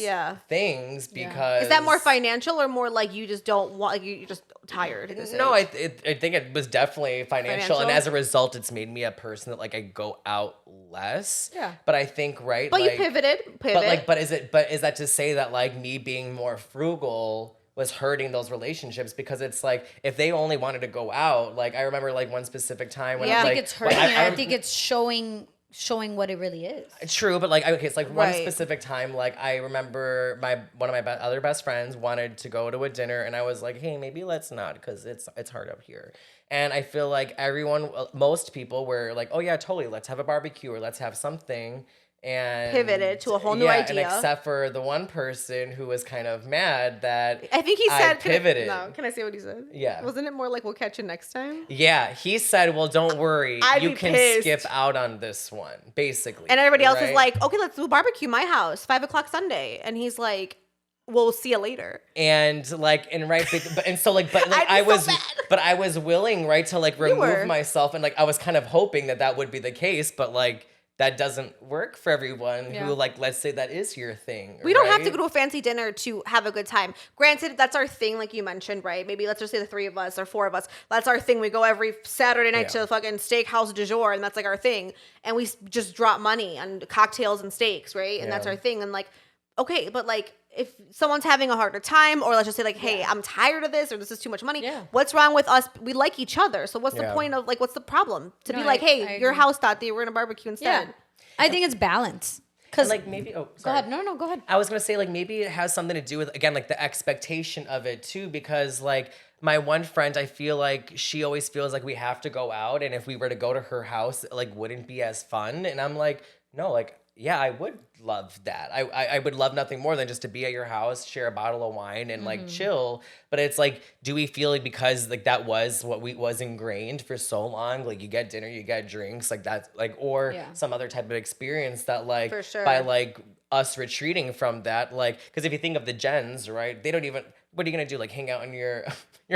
things because Is that more financial or more like you just don't want? Like you're just tired. At this No, age? I think it was definitely financial, and Financial? as a result, it's made me a person that like I go out less. Yeah. But I think right. But like, you pivoted. But is that to say that like me being more frugal was hurting those relationships? Because it's like if they only wanted to go out, like I remember like one specific time when I don't like think it's hurting like, it. I think it's showing what it really is. True, but like okay, it's like one Right. specific time. Like I remember one of my other best friends wanted to go to a dinner, and I was like, "Hey, maybe let's not, because it's hard up here." And I feel like most people were like, "Oh yeah, totally, let's have a barbecue or let's have something." And Pivoted to a whole new and idea. except for the one person who was kind of mad that I think he said pivoted. Can I say what he said? Yeah. Wasn't it more like we'll catch you next time? Yeah, he said, "Well, don't worry, I'd you be can pissed. skip out on this one," basically. And everybody else is right? like, okay, let's do a barbecue my house, 5:00 Sunday. And he's like, we'll see you later. And like and right but and so like but like I'd be I so was mad. I was willing, right, to like were. remove myself, and like I was kind of hoping that would be the case, but like that doesn't work for everyone who like, let's say that is your thing. We don't have to right? go to a fancy dinner to have a good time. Granted, that's our thing, like you mentioned, right? Maybe let's just say the 3 of us or 4 of us. That's our thing. We go every Saturday night to fucking steakhouse du jour, and that's like our thing. And we just drop money on cocktails and steaks, right? And that's Yeah. our thing. And like, okay, but like if someone's having a harder time, or let's just say like, hey, I'm tired of this, or this is too much money. Yeah. What's wrong with us? We like each other. So what's the Yeah. point of like, what's the problem? To No, be like, I hey, your agree. house, Tati, we're gonna barbecue instead. Yeah. I think it's balance. And Because like maybe go sorry. ahead. No, go ahead. I was gonna say like maybe it has something to do with again like the expectation of it too, because like my one friend, I feel like she always feels like we have to go out, and if we were to go to her house, it like wouldn't be as fun. And I'm like, no, like yeah, I would love that. I would love nothing more than just to be at your house, share a bottle of wine, and like chill. But it's like, do we feel like because like that was what was ingrained for so long, like you get dinner, you get drinks, like that's like, or some other type of experience that like For sure. by like us retreating from that, like because if you think of the gens, right, they don't even. What are you gonna do? Like hang out in your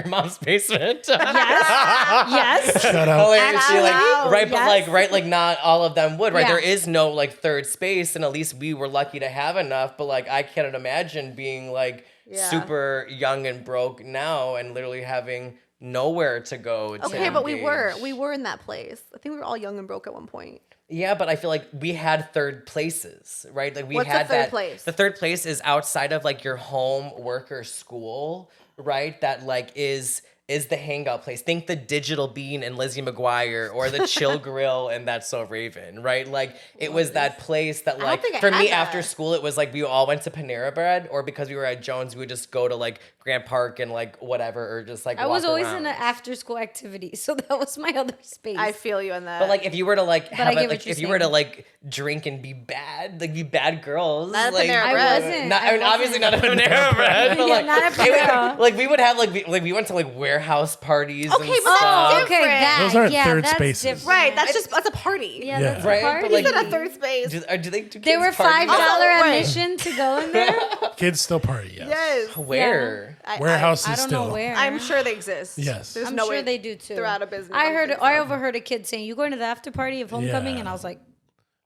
mom's basement? Yes. Shout out. Hilariously, like Wow. right, but Yes. like right, like not all of them would, right? Yeah. There is no like third space, and at least we were lucky to have enough. But like I cannot imagine being like super young and broke now, and literally having nowhere to go. To Okay, but we engage. were in that place. I think we were all young and broke at one point. Yeah, but I feel like we had third places, right? Like we What's the had third that. place? The third place is outside of like your home, work, or school, right? That like is the hangout place. Think the Digital Bean and Lizzie McGuire, or the Chill Grill and That's So Raven, right? Like it was that place that don't like think I for had me that. after school it was like we all went to Panera Bread, or because we were at Jones we would just go to like Grant Park and like whatever, or just like I was walk always around. in an after school activity, so that was my other space. I feel you on that. But like if you were to like I have get it, what like you're if you were to saying. like drink and be bad girls, Not at like Panera I Bread. wasn't. Not, I mean, obviously not at Panera Bread, but Yeah, like, not at it would- Panera. like we would have like we went to like warehouse parties. Okay, and but that's stuff. different. Okay, that Those aren't yeah, third that's spaces. different. right, that's a party. Yeah, Yeah. that's Right, a but, party. like, Is it a third space? Do they do They kids were parties? $5 Oh, right. admission to go in there. Kids still party, yes. Yes. Where? Warehouses I don't still. know where. I'm sure they exist. Yes. There's I'm no sure way they do too. They're out of business. I overheard a kid saying, "You going to the after party of homecoming?" Yeah. And I was like,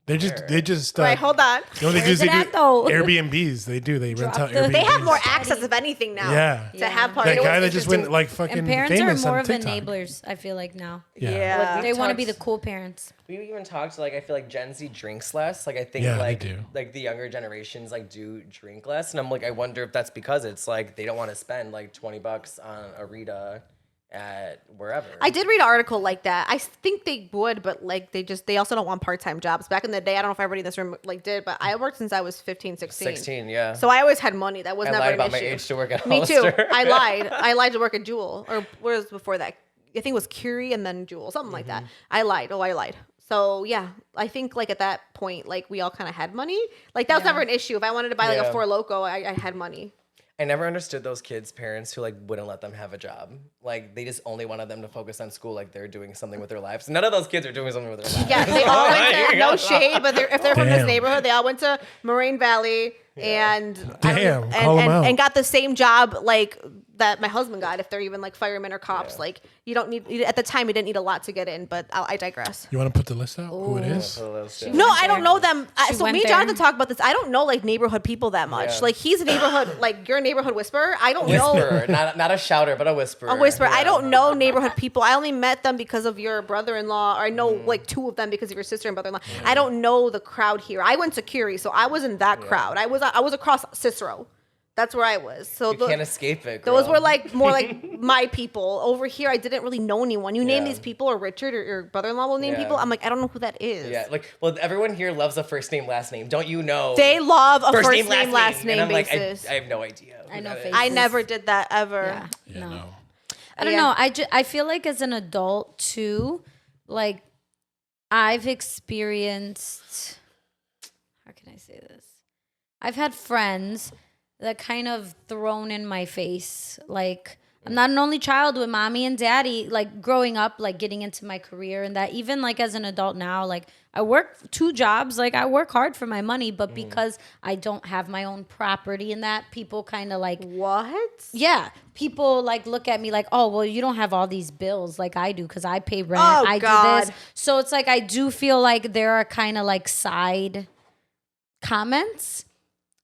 They just Right, hold on. You know what they do is Where's they it do at, though? Airbnbs. They rent Drop out the- Airbnbs. They have more access, if anything, now. Yeah. To have parties. That guy You know that what's just went interesting? like fucking and parents are famous more on of TikTok. enablers. I feel like now Yeah. they want to be the talked- cool parents. We even talked like I feel like Gen Z drinks less. Like I think Yeah, they like do. like the younger generations like do drink less, and I'm like I wonder if that's because it's like they don't want to spend like $20 on a Rita at wherever. I did read an article like that. I think they would, but like they also don't want part-time jobs. Back in the day, I don't know if everybody in this room like did, but I worked since I was 15, 16. 16, yeah. So I always had money. That was I never lied an about my issue. age to work at Me too. Hollister. I lied. I lied to work at Jewel, or what was before that? I think it was Curie and then Jewel, something like that. I lied. Oh, I lied. So yeah, I think like at that point, like we all kind of had money. Like that was never an issue. If I wanted to buy like a Four Loko, I had money. I never understood those kids' parents who like wouldn't let them have a job. Like they just only wanted them to focus on school, like they're doing something with their lives. None of those kids are doing something with their lives. Yeah, they all went to, no shade, but if they're from this neighborhood, they all went to Moraine Valley and and got the same job like that my husband got. If they're even like firemen or cops, like you don't need at the time we didn't need a lot to get in. But I digress. You want to put the list out? Who it is? No, I don't know them. So went me and there. Jonathan talk about this. I don't know like neighborhood people that much. Yeah. Like he's a neighborhood, like you're a neighborhood whisperer. I don't Whisperer, know. not a shouter, but a whisperer. A whisperer. Yeah. I don't know neighborhood people. I only met them because of your brother-in-law, or I know like two of them because of your sister and brother-in-law. I don't know the crowd here. I went to Curie, so I was in that crowd. I was across Cicero. That's where I was. So You can't escape it. Girl. those were like more like my people. Over here, I didn't really know anyone. You name these people, or Richard or your brother-in-law will name people. I'm like, I don't know who that is. Yeah, like, well, everyone here loves a first name, last name. Don't you know? They love a first name, last name and I'm basis. like, I have no idea. I know I never did that ever. Yeah, No. I don't know. I feel like as an adult too, like I've experienced, how can I say this? I've had friends that kind of thrown in my face. Like I'm not an only child with mommy and daddy, like growing up, like getting into my career and that even like as an adult now, like I work 2 jobs, like I work hard for my money, but because I don't have my own property and that people kind of like, What? yeah, people like look at me like, oh, well, you don't have all these bills like I do because I pay rent, Oh, I God. do this. So it's like I do feel like there are kind of like side comments,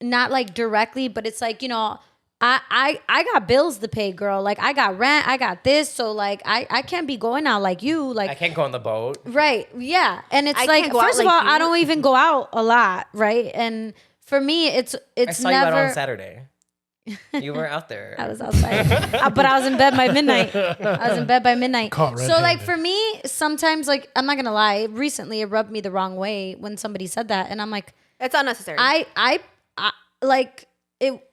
not like directly, but it's like, you know, I got bills to pay, girl. Like I got rent, I got this, so like I can't be going out like you. Like I can't go on the boat. right, yeah, and it's I like can't go out first of like all, you. I don't even go out a lot, right? And for me, it's I saw never. you out on Saturday. You were out there. I was outside, but I was in bed by midnight. I was in bed by midnight. Caught So red-handed. like for me, sometimes like I'm not gonna lie. Recently, it rubbed me the wrong way when somebody said that, and I'm like, It's unnecessary. I like it.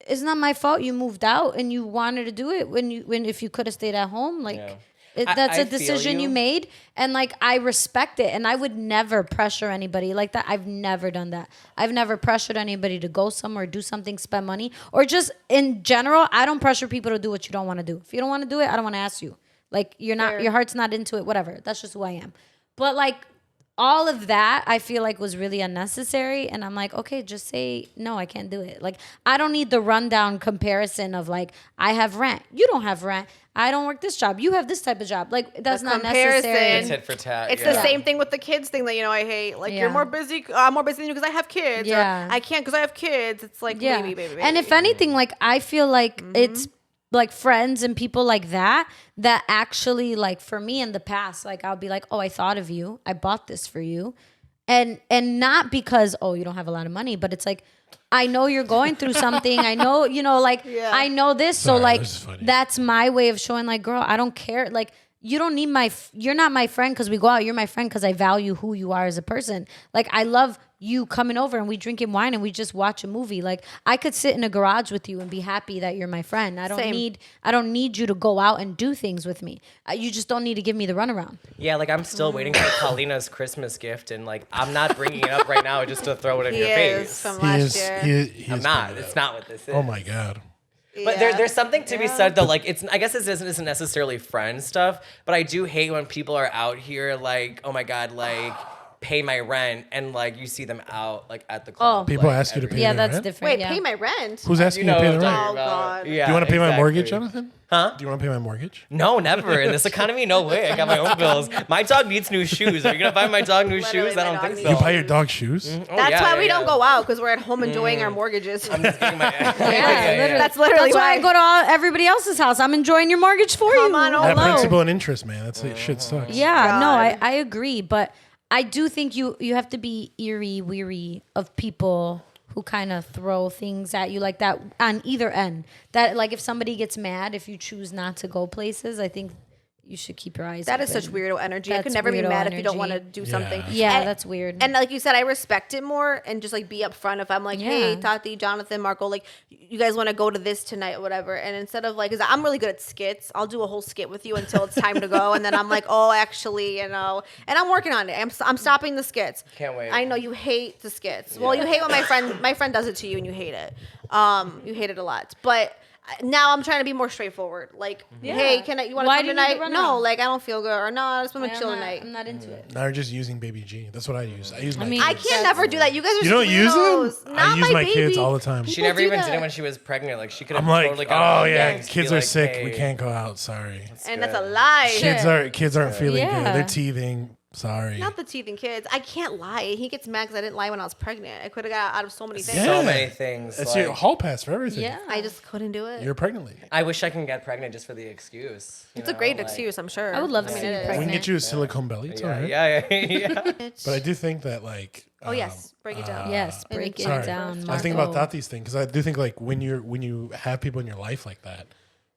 It's not my fault you moved out and you wanted to do it when if you could have stayed at home. Like Yeah. that's I a feel decision you made, and like I respect it, and I would never pressure anybody like that. I've never done that. I've never pressured anybody to go somewhere, do something, spend money, or just in general. I don't pressure people to do what you don't want to do. If you don't want to do it, I don't want to ask you. Like you're not, Fair. your heart's not into it. Whatever. That's just who I am. But like all of that, I feel like was really unnecessary. And I'm like, okay, just say, no, I can't do it. Like, I don't need the rundown comparison of like, I have rent. You don't have rent. I don't work this job. You have this type of job. Like, that's The not comparison. necessary. It's tit for tat. It's yeah. the same thing with the kids thing that, you know, I hate. Like, Yeah. you're more busy. I'm more busy than you because I have kids. Yeah. Or I can't because I have kids. It's like, Yeah. baby. And if anything, like, I feel like it's like friends and people like that actually, like, for me in the past, like, I'll be like, oh, I thought of you. I bought this for you. And not because, oh, you don't have a lot of money, but it's like, I know you're going through something. I know, you know, like, Yeah. I know this. So, Sorry, like, this is funny. that's my way of showing, like, girl, I don't care. Like, you don't need you're not my friend because we go out. You're my friend because I value who you are as a person. Like, I love you coming over and we drinking wine and we just watch a movie. Like, I could sit in a garage with you and be happy that you're my friend. I don't Same. need you to go out and do things with me. You just don't need to give me the runaround. Yeah, like I'm still waiting for Paulina's Christmas gift, and like I'm not bringing it up right now just to throw it in he your is face. from He last is. year. He I'm is not. bad It's up. not what this is. Oh my god. But there's something to be said though. Like I guess this isn't necessarily friend stuff, but I do hate when people are out here like, oh my god, like pay my rent, and like you see them out like at the club. People like, ask you to pay Yeah, their that's rent? different. Wait, yeah. pay my rent? Who's asking You you to know pay the what I'm rent? talking Oh, about. God. Yeah, Do you want to pay my exactly. mortgage, Jonathan? Huh? Do you want to pay my mortgage? No, never. In this economy, no way. I got my own bills. My dog needs new shoes. Are you gonna buy my dog new Literally, shoes? I my don't dog think needs so. You buy your dog shoes? Oh, That's yeah, why yeah, we don't yeah. go out because we're at home enjoying our mortgages. I'm just getting my. Yeah, literally. That's literally That's why I why. go to everybody else's house. I'm enjoying your mortgage for Come you. on over. That Hello. principal and interest, man. That's it. Shit sucks. Yeah, no, God. I agree, but I do think you have to be weary of people who kind of throw things at you like that on either end. That like if somebody gets mad if you choose not to go places, I think you should keep your eyes That open. is such weirdo energy. I That's could never be weirdo mad if you don't want to energy. do something. Yeah, And- that's weird. And like you said, I respect it more and just like be upfront if I'm like, hey, Yeah. Tati, Jonathan, Marco, like you guys want to go to this tonight or whatever. And instead of like, because I'm really good at skits, I'll do a whole skit with you until it's time to go. And then I'm like, oh, actually, and I'm working on it. I'm stopping the skits. Can't wait. I know you hate the skits. Well, you hate when my friend does it to you and you hate it. You hate it a lot. But now I'm trying to be more straightforward. Like, hey, you want to Why come do you need to tonight? run No, around? like I don't feel good, or no, I just want to chill tonight. I'm not into it. Now you're just using baby G. That's what I use. I use my mean, kids. I can't never do that. You guys are You don't use weirdos. them? Not I use my baby. kids all the time. She People never do even that. did it when she was pregnant. Like she could have I'm like, totally got oh on yeah, and just kids be are like, sick. hey, We can't go out. Sorry. And that's a lie. Kids aren't feeling Yeah. good. They're teething. Sorry. Not the teething kids. I can't lie. He gets mad because I didn't lie when I was pregnant. I could have got out of so many things. Yeah. So many things. It's like, your hall pass for everything. Yeah. I just couldn't do it. You're a pregnant lady. I wish I can get pregnant just for the excuse. It's a great excuse, I'm sure. I would love to see you it is. We can pregnant. get you a silicone belly. It's all Yeah, right. yeah. But I do think that like. Oh yes, break it down. Yes, break it Sorry. down. I was thinking about Marco. Tati's thing because I do think like when you have people in your life like that,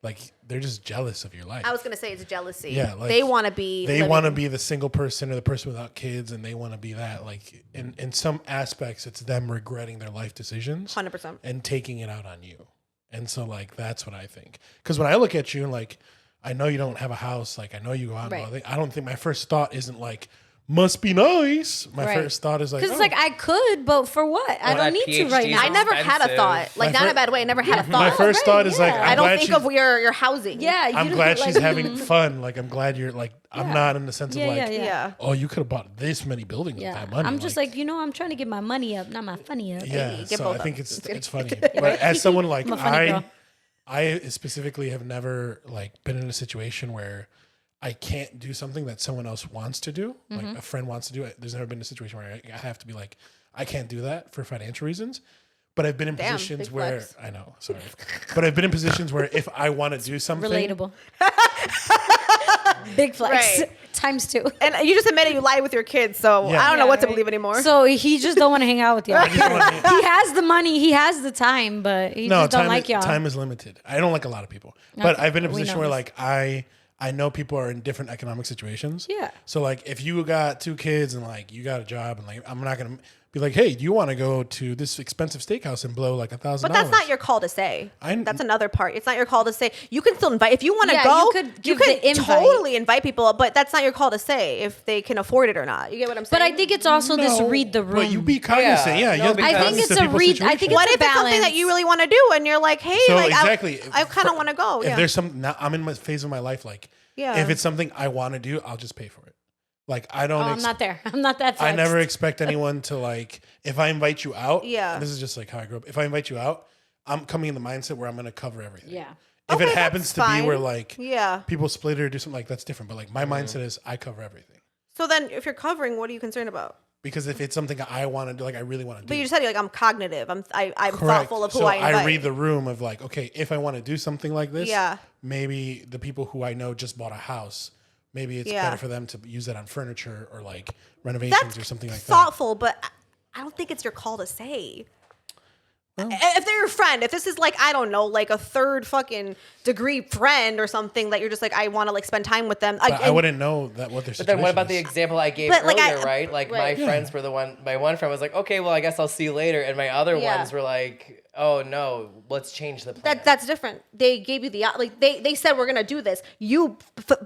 like they're just jealous of your life. I was gonna say it's jealousy. Yeah, like, they want to be. They living- want to be the single person or the person without kids, and they want to be that. Like in some aspects, it's them regretting their life decisions 100%. and taking it out on you. And so like that's what I think. Because when I look at you and like I know you don't have a house, like I know you go out. Right. And all, I don't think my first thought isn't like must be nice. My Right. first thought is like, Because oh. it's like I could, but for what? I Well, don't that need to right PhD now. I never had a expensive. thought. Like not in a bad way. I never had a my thought. first thought is like yeah. I'm I don't glad think she's- of your housing. Yeah, I'm you glad like, she's having fun. Like I'm glad you're like I'm not in the sense Yeah, of like yeah. oh you could have bought this many buildings with Yeah, that money. I'm just like I'm trying to get my money up, not my funny up. yeah. get So both I think up. it's funny. But as someone like I'm a funny girl. I specifically have never like been in a situation where I can't do something that someone else wants to do, Mm-hmm. like a friend wants to do it. There's never been a situation where I have to be like, I can't do that for financial reasons. But I've been in Damn, positions big where flex. I know, sorry, but I've been in positions where if I want to do something, Relatable. Big flex Right. times 2. And you just admitted you lied with your kids, so Yeah. I don't know Yeah, what to right. believe anymore. So he just don't want to hang out with y'all. I just wanna- He has the money, he has the time, but he no, just don't time, like y'all. time is limited. I don't like a lot of people, but Okay, I've been in a we position know where this. like I know people are in different economic situations. Yeah. So like if you got 2 kids and like you got a job and like I'm not gonna be like, hey, do you want to go to this expensive steakhouse and blow like $1,000? But that's not your call to say. I- That's another part. It's not your call to say. You can still invite if you want to Yeah, go. you could give the invite. totally invite people, but that's not your call to say if they can afford it or not. You get what I'm saying? But I think it's also this No, read the room. But you be cognizant, Yeah. yeah. you No, have to be because- I think cognizant it's of a people's read. I situation. think what it's if a it's something that balance. you really want to do and you're like, hey, So like exactly, I kind of want to go. If Yeah. there's some, now I'm in my phase of my life, like, Yeah. if it's something I want to do, I'll just pay for it. Like, I don't. Oh, I'm not there. I'm not that. I Flexed. never expect anyone to like. If I invite you out, Yeah. and this is just like how I grew up. If I invite you out, I'm coming in the mindset where I'm going to cover everything. Yeah. If Okay, it happens to that's be fine. where like Yeah. people split it or do something like that's different. But like my mindset is I cover everything So then, if you're covering, what are you concerned about? because if it's something I want to do, like I really want to do. But you just said like I'm cognitive. I'm Correct. thoughtful of who so I invite. read the room of like, okay, if I want to do something like this, Yeah. maybe the people who I know just bought a house, maybe it's Yeah. better for them to use that on furniture or like renovations That's or something like that. thoughtful, but I don't think it's your call to say. If they're your friend, if this is like I don't know, like a third fucking degree friend or something that you're just like I want to like spend time with them. But I wouldn't know that what their But situation then what about the is. example I gave But, like, earlier, I- right? Like right. my friends were the one. My one friend was like, "Okay, well, I guess I'll see you later," and my other Yeah. ones were like, "Oh no, let's change the plan." That's different. They gave you the like they said we're gonna do this. You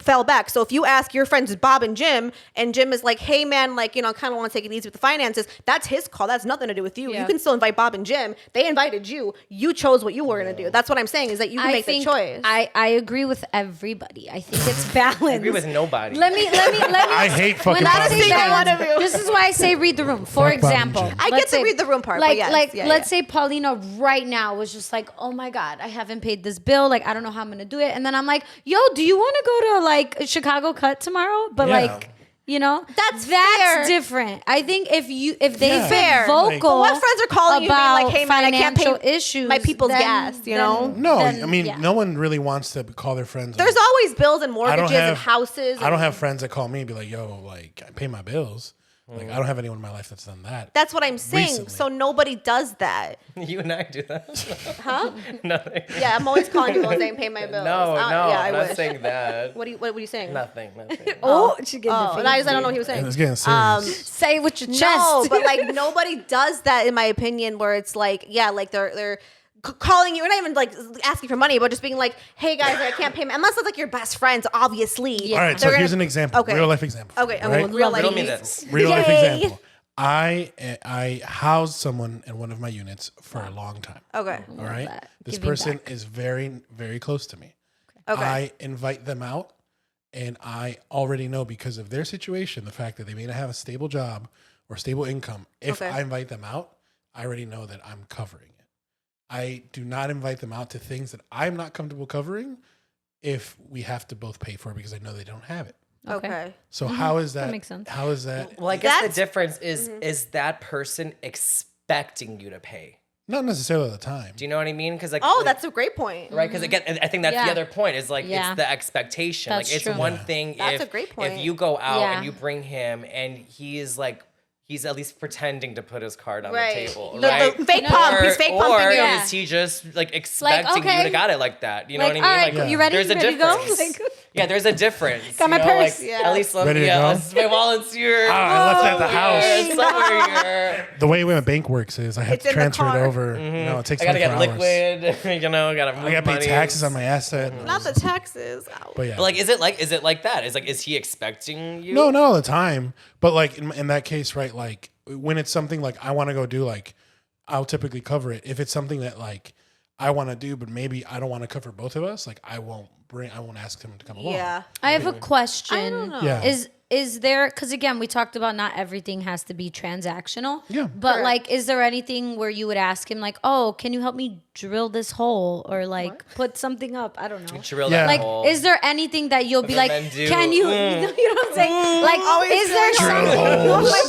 fell back. So if you ask your friends Bob and Jim is like, hey man, like you know, kind of want to take it easy with the finances. That's his call. That's nothing to do with you. Yeah. You can still invite Bob and Jim. They invited you. You chose what you were gonna do. That's what I'm saying is that you can make the choice. I agree with everybody. I think it's balanced. I agree with nobody. Let me. I hate fucking When I Bob and say Jim. balance, One of you. this is why I say read the room. For Fuck Bob and example, Jim. I let's get the say- read the room part, Like, but yes. like Yeah, let's yeah. say Paulina right now was just like, oh my god, I haven't paid this bill. Like I don't know how I'm gonna do it. And then I'm like, yo, do you want to go to like Chicago Cut tomorrow? But Yeah. like. You know, That's fair. different. I think if they Yeah. get Fair. vocal, But what friends are calling you being like, about hey man, I can't financial pay issues, my people's then- gas, you know? then- No, then, I mean, yeah. no one really wants to call their friends. There's always bills and mortgages and have- houses. I don't have friends that call me and be like, yo, like, I pay my bills. Like I don't have anyone in my life that's done that. That's what I'm saying. Recently. So nobody does that. You and I do that. Huh? Nothing. Yeah, I'm always calling you all saying pay my bills. No, Yeah, I'm not wish. saying that. What are you saying? Nothing. Oh, she getting Oh, and I don't know what he was saying. It's getting serious. Say it with your chest. No, but like nobody does that in my opinion. Where it's like, yeah, like they're calling you, or not even like asking for money, but just being like, "Hey guys, I can't pay." Unless it's like your best friends, obviously. All right, so here's an example. Okay. Real life example. Okay, right? real life. Riddle me this. Real life Yay. example. I housed someone in one of my units for a long time. Okay. All right. that. This Giving person back. is very, very close to me. Okay. I invite them out, and I already know because of their situation, the fact that they may not have a stable job or stable income. If Okay. I invite them out, I already know that I'm covering it. I do not invite them out to things that I'm not comfortable covering if we have to both pay for it because I know they don't have it. Okay. So how is that? That makes sense. How is that? Well, I guess That's- the difference is that person expecting you to pay? Not necessarily all the time. Do you know what I mean? Because like, Oh, that's a great point. right. Because again, I think that's the Yeah. other point is like Yeah. it's the expectation. That's like it's true. one Yeah. thing That's if a great point. if you go out Yeah. and you bring him and he's like. He's at least pretending to put his card on Right. the table, The right? fake pump. He's fake pumping or you. Yeah. is he just like expecting you okay. to got it like that? You know Like, what I mean? all right, Like, you ready? There's a Ready to go? difference. Like- Yeah, there's a difference. Got my you know, purse. Like, Yeah. At least let Ready me. to Yeah, go? my wallet's here. I left it at the house. Somewhere here. The way my bank works is I have It's to in the transfer it car. over. No, it takes I gotta 24 get hours. liquid. You know, gotta move I gotta pay money. taxes on my asset. Not the taxes. Ow. But yeah. But like, is it like that? Is he expecting you? No, not all the time. But like in that case, right? Like when it's something like I want to go do, like I'll typically cover it. If it's something that like I want to do, but maybe I don't want to cover both of us, like I won't ask him to come along. Yeah. I have a question. I don't know. Yeah. Is there, because again, we talked about not everything has to be transactional. Yeah. But Correct. like, is there anything where you would ask him, like, oh, can you help me drill this hole? Or like put something up? I don't know. Drill Yeah. that Like, hole. is there anything that you'll be What like, men do. can you, you know what I'm saying? Like, Always is there drilling something, holes. oh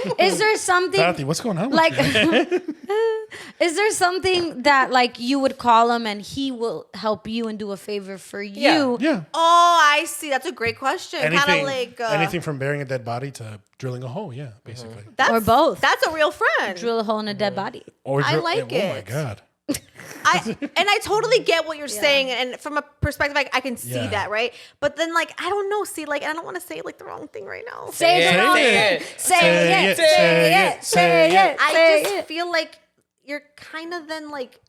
my God. Is there something, Tati, what's going on? like, With you? is there something that like you would call him and he will help you and do a favor for you? Yeah. Oh, I see. That's a great question. Kind Anything, of like anything from burying a dead body to drilling a hole. Yeah, basically. that's, Or both. That's a real friend. Drill a hole in a dead body. Or I like Oh my it. god. I totally get what you're saying, and from a perspective, I can see Yeah. that, right? But then, like, I don't know. See, like, I don't want to say like the wrong thing right now. Say Say it. it. Say it. Say Say it. it. Say it. Say it. I Say just it. feel like you're kind of then like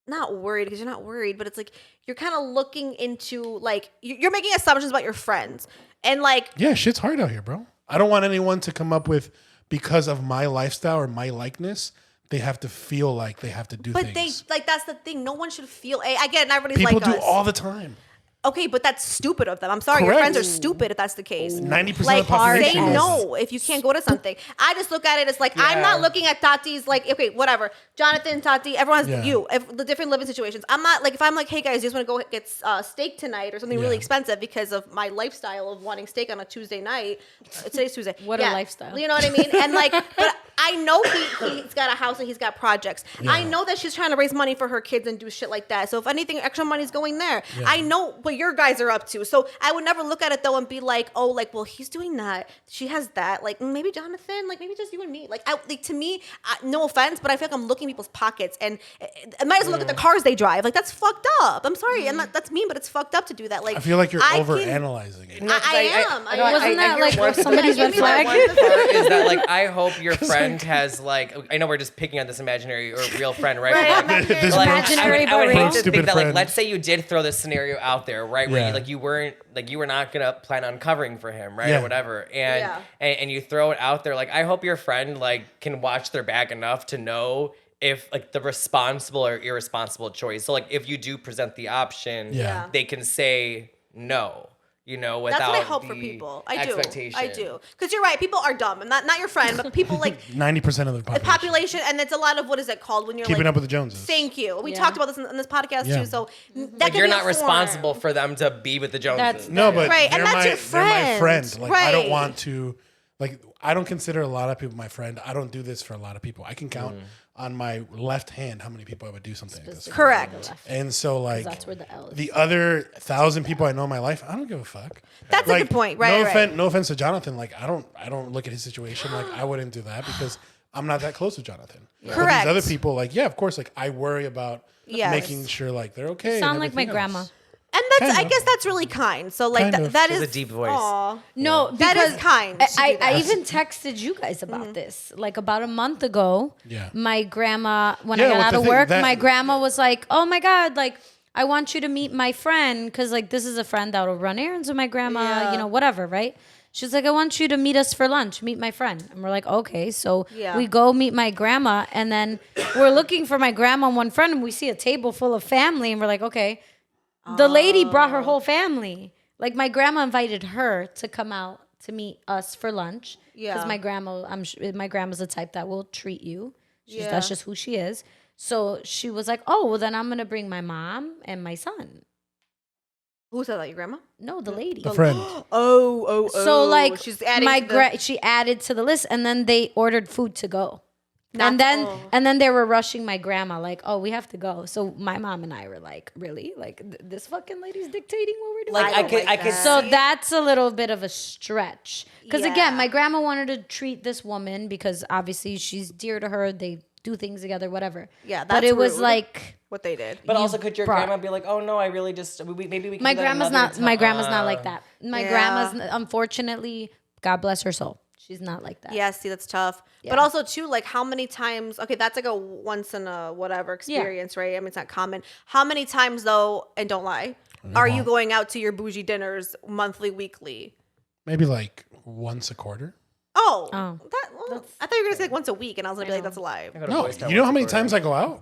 not worried because you're not worried, but it's like you're kind of looking into like you're making assumptions about your friends, and like Yeah, shit's hard out here, bro. I don't want anyone to come up with because of my lifestyle or my likeness. They have to feel like they have to do but things. they like that's the thing. No one should feel. I get it. Everybody's People like do us. all the time. Okay, but that's stupid of them. I'm sorry, your Correct. friends are stupid if that's the case. 90% of Like, the population say is. no if you can't go to something. I just look at it as like I'm not Yeah. looking at Tati's like okay, whatever. Jonathan, Tati, everyone has Yeah. the different living situations. I'm not like if I'm like, hey guys, you just want to go get steak tonight or something really Yeah. expensive because of my lifestyle of wanting steak on a Tuesday night. Today's Tuesday. What a lifestyle. You know what I mean? And like, but I know he's got a house and he's got projects. I know that she's trying to raise money for her kids and do shit like that. So if anything, extra money's going there. I know what your guys are up to. So I would never look at it though and be like, oh, like, well, he's doing that. She has that. Like maybe Jonathan, like maybe just you and me. Like to me, no offense, but I feel like I'm looking at people's pockets and I might as well look at the cars they drive. Like that's fucked up. I'm sorry, that's mean, but it's fucked up to do that. Like I feel like you're I over can- analyzing it. No, 'cause I am. no, Wasn't that hear like one thing. somebody's Give red me that flag? one part. Is that like I hope your friend has like I know we're just picking on this imaginary or real friend, right? Right, But, like, This like, Imaginary I would but hate real. to Stupid think that like friend. let's say you did throw this scenario out there, right? Where Yeah. you were not gonna plan on covering for him, right? Yeah. Or whatever. And, Yeah. and you throw it out there, like I hope your friend like can watch their back enough to know if like the responsible or irresponsible choice. So like if you do present the option, Yeah. they can say no. You know, without That's what I hope for the people. I expectation. do. Because you're right. People are dumb, and not your friend, but people like 90% of the the population. population, and it's a lot of what is it called when you're Keeping like up with the Joneses. Thank you. We Yeah. talked about this in this podcast Yeah. too. So that Like can you're be a not form. responsible for them to be with the Joneses. That's- No, but Right, and they're that's my, your they're my friend. friend. Like I don't Right. want to like I don't consider a lot of people my friend. I don't do this for a lot of people. I can count on my left hand how many people I would do something like this for. Correct. And so like That's where the L is. the other 1,000 people I know in my life, I don't give a fuck. That's a good point. Right, No right. no offense to Jonathan. Like I don't look at his situation. Like I wouldn't do that because I'm not that close with Jonathan. But Correct. these other people, like, yeah, of course, like I worry about Yes. making sure like they're okay. and Sound like my everything grandma. else. And that's, Kind I of. guess that's really kind. So like Kind of. that She has is a deep voice. Aw. No, That is because kind to do I that. even texted you guys about this. Like about a month ago. Yeah. My grandma, when Yeah, I got with out the of thing work, that- my grandma was like, "Oh my god, like I want you to meet my friend because like this is a friend that'll run errands with my grandma, Yeah. you know, whatever, right?" She's like, "I want you to meet us for lunch. Meet my friend." And we're like, "Okay." So Yeah. we go meet my grandma, and then we're looking for my grandma and one friend, and we see a table full of family, and we're like, "Okay." The lady brought her whole family. Like my grandma invited her to come out to meet us for lunch. Yeah. Because my grandma, my grandma's the type that will treat you. Yeah. That's just who she is. So she was like, "Oh, well then I'm gonna bring my mom and my son." Who said that? Your grandma? No, the lady. The friend. Oh. So like she's adding my to the- she added to the list, and then they ordered food to go. Not- And then they were rushing my grandma, like, "Oh, we have to go." So my mom and I were like, "Really? Like this fucking lady's dictating what we're doing?" Like I could So that's a little bit of a stretch. Because Yeah. again, my grandma wanted to treat this woman because obviously she's dear to her. They do things together, whatever. Yeah, but that's it was rude. like what they did. But also, could your brought- grandma be like, "Oh no, I really just maybe we can my do that grandma's another not. My time." grandma's not like that. My Yeah. grandma's unfortunately, God bless her soul, she's not like that. Yeah, see, that's tough. Yeah. But also, too, like, how many times? Okay, that's like a once in a whatever experience, right? I mean, it's not common. How many times, though, and don't lie, are you going out to your bougie dinners monthly, weekly? Maybe like once a quarter. Oh, Oh. I thought you were gonna say like once a week, and I was gonna be like, that's a lie. I go to No, Boys Town you know once how a many quarter. times I go out?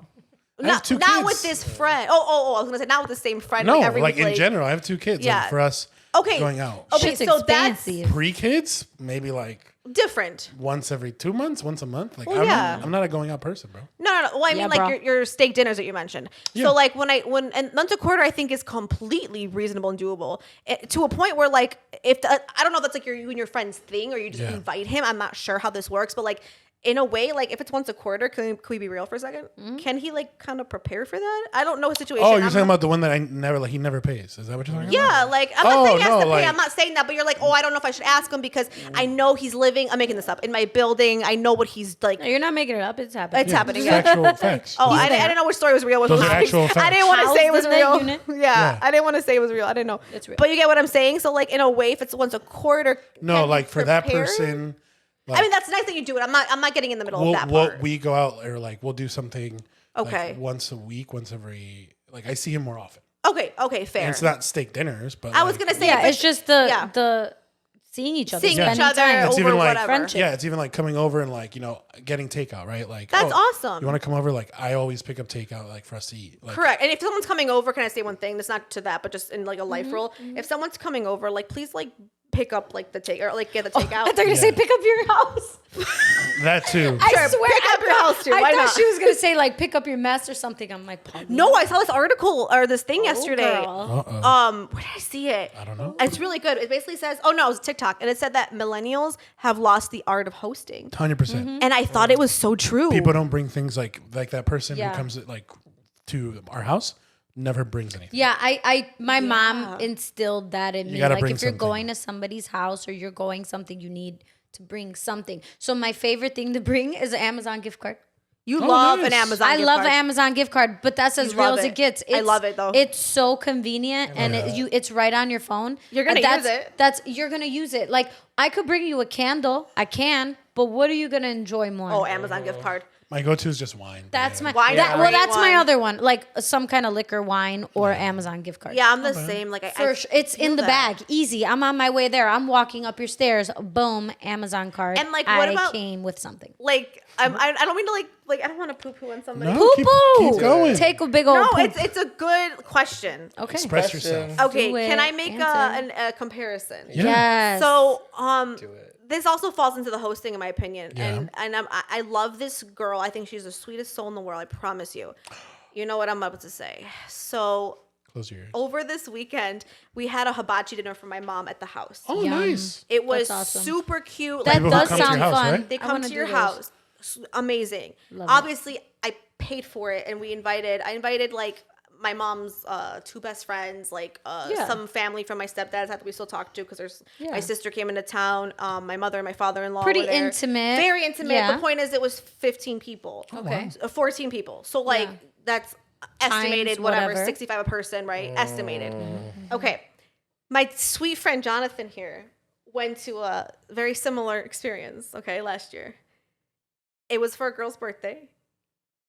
I have two Not kids. with this friend. Oh, I was gonna say not with the same friend. No, like every like week, in general, I have two kids. Yeah. Like for us, Okay. going out. Okay, Shit's so that's expansive. Pre-kids, maybe like different. once every 2 months, once a month. Like Well, I'm, yeah. I'm not a going out person, bro. No. Well, I mean, Yeah, like bro. your steak dinners that you mentioned. Yeah. So, like, when and once a quarter, I think is completely reasonable and doable to a point where, like, if I don't know if that's like you and your friend's thing or you just Yeah. invite him. I'm not sure how this works, but like, in a way, like, if it's once a quarter, can we be real for a second? Can he like kind of prepare for that? I don't know his situation. Oh, you're I'm talking not- about the one that I never like. He never pays. Is that what you're talking about? Yeah, like I'm not Oh, saying he has no, to pay. like- I'm not saying that, but you're like, oh, I don't know if I should ask him because I know he's living. I'm making this up in my building. I know what he's like. No, you're not making it up. It's happening. It's happening. It's actual facts. Oh, I there. didn't know which story was real. Which Those was are fake. actual I facts. didn't want to say it was Housed in real. that unit? Yeah, I didn't want to say it was real. I didn't know. It's real. But you get what I'm saying. So like in a way, if it's once a quarter, No, can he like for that prepare? person. I mean, that's nice that you do it. I'm not getting in the middle We'll, of that part. we go out or like we'll do something. Okay. Like once a week, once every. Like I see him more often. Okay, fair. And it's not steak dinners, but I was like, gonna say, Yeah, if it's just the yeah. the seeing each other, Seeing each spending other time. It's over even like whatever. friendship. Yeah, it's even like coming over and like getting takeout, right? Like That's awesome. You want to come over? Like I always pick up takeout, like for us to eat. Like, Correct. And if someone's coming over, can I say one thing? That's not to that, but just in like a Mm-hmm, life rule. If someone's coming over, like please like pick up like the take or like get the takeout. I thought you were gonna say pick up your house. That too. I Sure, swear, pick up your house too. I Why thought not? she was gonna say like pick up your mess or something. I'm like, Paulina. No, I saw this article or this thing yesterday. girl. Where did I see it? I don't know. It's really good. It basically says, oh no, it was TikTok, and it said that millennials have lost the art of hosting, 100%. and I thought it was so true. People don't bring things like that person Yeah. who comes like to our house never brings anything. Yeah, my mom instilled that in me. gotta Like bring if you're something. going to somebody's house or you're going something, you need to bring something. So my favorite thing to bring is an Amazon gift card. You Oh, love nice. an Amazon. I gift love card. an Amazon gift card, but that's as You real love as it. it gets. I love it, though. It's so convenient and it's right on your phone. You're gonna And use it. You're gonna use it. Like I could bring you a candle, I can, but what are you gonna enjoy more? Oh, Amazon gift card. My go-to is just wine. That's my Wine that, is a well. great That's my one. other one, like some kind of liquor, wine, or Amazon gift card. Yeah, I'm the same. Like For sure. It's in the bag. Easy. I'm on my way there. I'm walking up your stairs. Boom, Amazon card. And, like, what I about- came with something. Like I don't mean to like I don't want to poo poo on somebody. No, Poo keep poo. going. Take a big old No, poop. it's a good question. Okay. Express Question. yourself. Okay, Do it. can I make Answer. a comparison? Yeah. Yes. So, Do it. this also falls into the hosting, in my opinion. Yeah. And I love this girl. I think she's the sweetest soul in the world. I promise you. You know what I'm about to say. So Close your ears. Over this weekend, we had a hibachi dinner for my mom at the house. Oh, Yum. nice. It was That's awesome. super cute. That People who does come to your sound house, fun. right? They I come wanna to your do those. house. Amazing. Love it. Obviously, I paid for it, and I invited like my mom's two best friends, like some family from my stepdad's that we still talk to because my sister came into town. My mother and my father-in-law. Pretty were there. intimate. Very intimate. Yeah. The point is, it was 15 people. Okay. 14 people. So like that's estimated Times whatever, whatever. 65 a person, right? Estimated. Okay. My sweet friend Jonathan here went to a very similar experience, okay, last year. It was for a girl's birthday,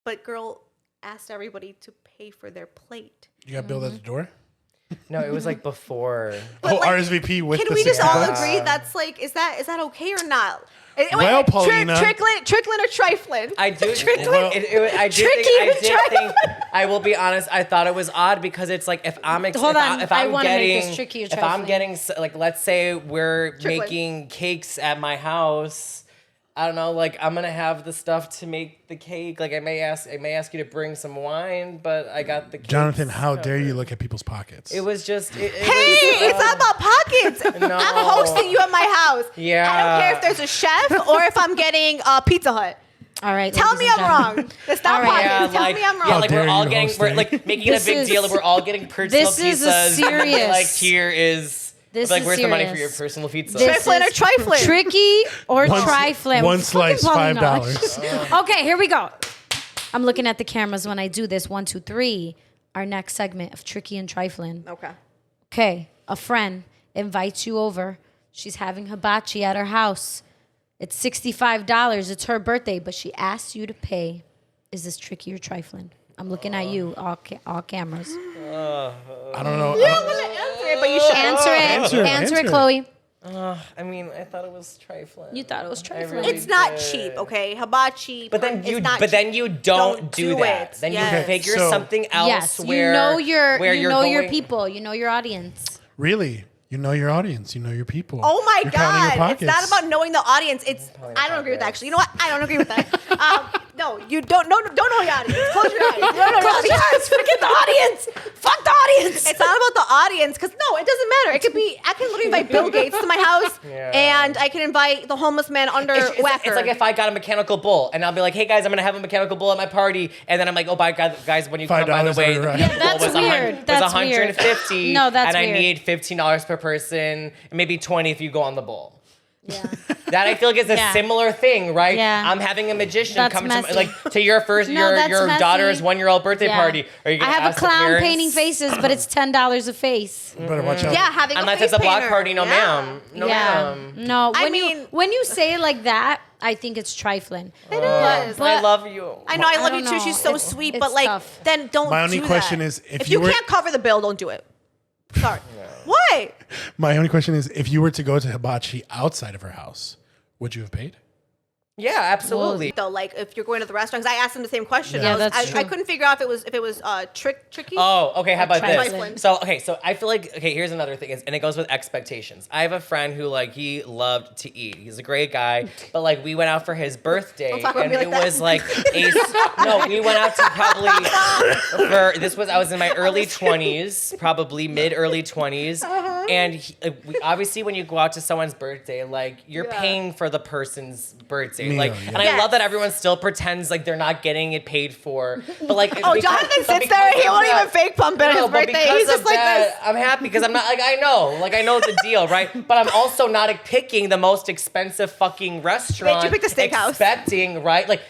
but girl asked everybody to pay for their plate. You got billed at the door? No, it was like before. But, like, RSVP with Can the we just all 60 bucks? agree that's like, is that okay or not? Well, Paulina. Tricklin or triflin? I do. Well- I do Tricky think. I to did try. think. I will be honest. I thought it was odd because it's like if I'm Hold on, if I I'm wanna make getting this tricky or if I'm trifling. getting like let's say we're Trifling. making cakes at my house. I don't know. Like I'm gonna have the stuff to make the cake. Like I may ask you to bring some wine, but I got the cake. Jonathan, how dare you look at people's pockets? It was just. Hey, it's not about pockets. No. I'm hosting you at my house. Yeah. I don't care if there's a chef or if I'm getting Pizza Hut. All right. Tell ladies me and I'm gentlemen. wrong. It's not All right. pockets. Tell me I'm wrong. Yeah, How like dare we're all you, getting, host we're it. like making it a This big is- deal. We're all getting personal this is a pizzas. serious- Like here is. This like is where's the money for your serious. personal pizza? This Triflin or is triflin? Tricky or trifling? one Fucking slice, Paulina. $5. Okay, here we go. I'm looking at the cameras when I do this. 1, 2, 3. Our next segment of tricky and trifling. Okay. Okay, a friend invites you over. She's having hibachi at her house. It's $65. It's her birthday, but she asks you to pay. Is this tricky or trifling? I'm looking at you, all cameras. I don't know. You don't want to answer it, but you should. Answer Answer it, it. Chloe. I mean, I thought it was trifling. You thought it was trifling. really It's not did. cheap, okay? Hibachi. But then is you, not but then cheap. you don't do do that. it. Then Yes. you figure So- something else. Yes, where, you know your where you you're know your going- people. You know your audience. Really? You know your audience. You know your people. Oh my You're counting your God! It's not pockets. about knowing the audience. It's I don't agree with that. Actually, you know what? I don't agree with that. No, you don't know your audience. Close your eyes. You don't know your audience. Forget the audience. Fuck the audience. It's not about the audience because no, it doesn't matter. It could be I can literally invite Bill Gates to my house, Yeah. and I can invite the homeless man under It's Wacker. like if I got a mechanical bull and I'll be like, hey guys, I'm gonna have a mechanical bull at my party, and then I'm like, oh, by God, guys, when you come, by the $5 way, every the ride. bull Yeah, that's was weird. was That's weird. 150. No, that's and weird. I need $15 per person, and maybe 20 if you go on the bull. Yeah. That I feel like is a Yeah. similar thing, right? Yeah. I'm having a magician That's come messy. to like to your first No, that's your messy. daughter's 1-year-old birthday Yeah. party. Are you I gonna have a ask the clown parents? painting faces, but it's $10 a face. You better watch out. yeah, having Unless a it's a face block painter. party, no Yeah. ma'am. No ma'am. No, I when mean- when you say it like that, I think it's trifling. It is. But- I love you. I know I love I you don't too. know. She's so It's- sweet, it's but like tough. then don't. My only do question that. is, if you you were- can't cover the bill, don't do it. Sorry. What? My only question is, if you were to go to hibachi outside of her house, would you have paid? Yeah, absolutely. Though, like if you're going to the restaurant, 'cause I asked them the same question. Yeah, I, was, that's I true. couldn't figure out if it was tricky. Oh, okay. How about trifling. this? So I feel like here's another thing, and it goes with expectations. I have a friend who like he loved to eat. He's a great guy, but like we went out for his birthday, Don't talk about and me like it that. was like we went out to probably I was in my early 20s, probably mid early 20s, and obviously when you go out to someone's birthday, like you're paying for the person's birthday, Meal, like, yeah. and I Yes. love that everyone still pretends like they're not getting it paid for, but like Oh, because- Jonathan but sits because there and he of won't that- even fake pump at his but birthday. because He's just of like that, this. I'm happy because I'm not like I know the deal, right? But I'm also not picking the most expensive fucking restaurant. Bitch, you picked a steakhouse. Expecting, right? Like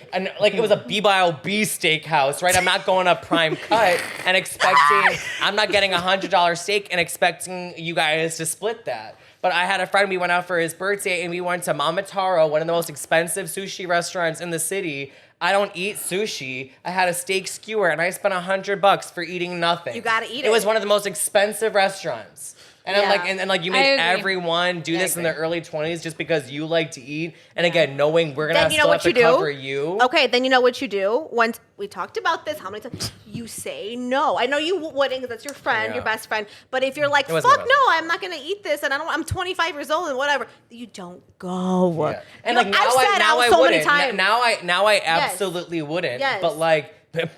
it was a BYOB steakhouse, right? I'm not going to Prime Cut and expecting I'm not getting $100 steak and expecting you guys to split that. But I had a friend, we went out for his birthday and we went to Mama Taro, one of the most expensive sushi restaurants in the city. I don't eat sushi. I had a steak skewer and I spent $100 for eating nothing. You gotta eat It was it. one of the most expensive restaurants. And I'm Yeah. like, and like you I make agree. everyone do this in their early 20s just because you like to eat. And again, knowing we're gonna Then you know still what have to you do? cover you. Okay, then you know what you do. Once we talked about this, how many times you say no? I know you wouldn't because that's your friend, Yeah. your best friend. But if you're like, It fuck wasn't my no, I'm not gonna eat this, and I'm 25 years old and whatever, you don't go. Yeah. And You like know, now I've said now out I so wouldn't. many times. Now I absolutely wouldn't. Yes. But like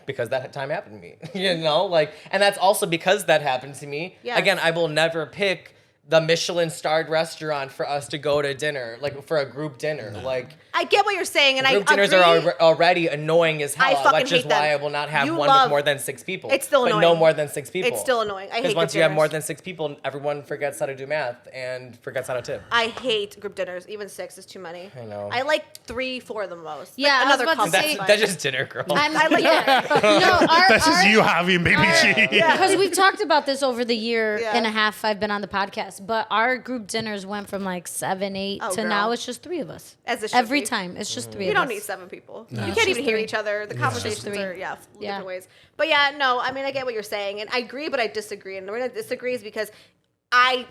because that time happened to me, you know, like, and that's also because that happened to me. Yes. Again, I will never pick the Michelin starred restaurant for us to go to dinner, like for a group dinner. Like, I get what you're saying, and group I dinners agree. are already annoying as I hell, fucking which is hate them. why I will not have You one love- with more than 6 people. It's still but annoying. no more than 6 people. It's still annoying. I hate Because once group you have more dinners. than 6 people, everyone forgets how to do math and forgets how to tip. I hate group dinners. Even 6 is too many. I know. I like 3, 4 the most. Yeah, Like I was another about to couple. say- is fine. That's just dinner, girl. I like that. That's just you having baby cheese. Because we've talked about this over the year Yeah. and a half I've been on the podcast, but our group dinners went from like 7, 8 Oh, to girl. now it's just 3 of us. As it should Every be. time it's just 3 You of don't us. need 7 people. You It's can't even just hear 3. each other. The conversations three. are Yeah. different ways. But yeah, no, I mean I get what you're saying, and I agree, but I disagree. And the reason I disagree is because I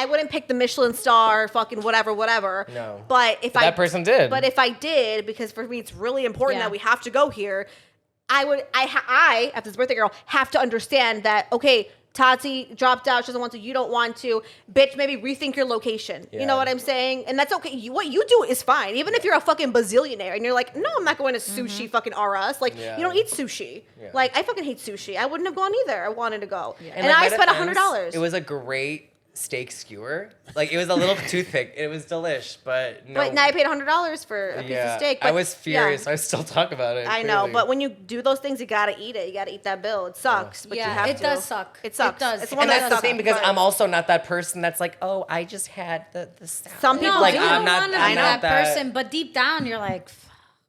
wouldn't pick the Michelin star, fucking whatever. No. But if That person did. But if I did, because for me it's really important Yeah. that we have to go here. I, as this birthday girl, have to understand that, okay, Tati dropped out. She doesn't want to. You don't want to. Bitch, maybe rethink your location. You know Yeah. what I'm saying? And that's okay. What you do is fine. Even if you're a fucking bazillionaire and you're like, no, I'm not going to sushi fucking R Us. Like, Yeah. you don't eat sushi. Yeah. Like, I fucking hate sushi. I wouldn't have gone either. I wanted to go. And like, I my spent defense, $100. It was a great steak skewer. Like, it was a little toothpick. It was delish, but no. But now I paid $100 for a piece of steak. I But, was furious. yeah. I still talk about it. I know, clearly. but when you do those things, you gotta eat it. You gotta eat that bill. It sucks, but you Yeah, have it to. does suck. It sucks. It does. It's And one And of that's those the thing because I'm also not that person that's like, oh, I just had the salad. Some people No, like you do. don't I'm not. want to I'm be not that person, but deep down you're like,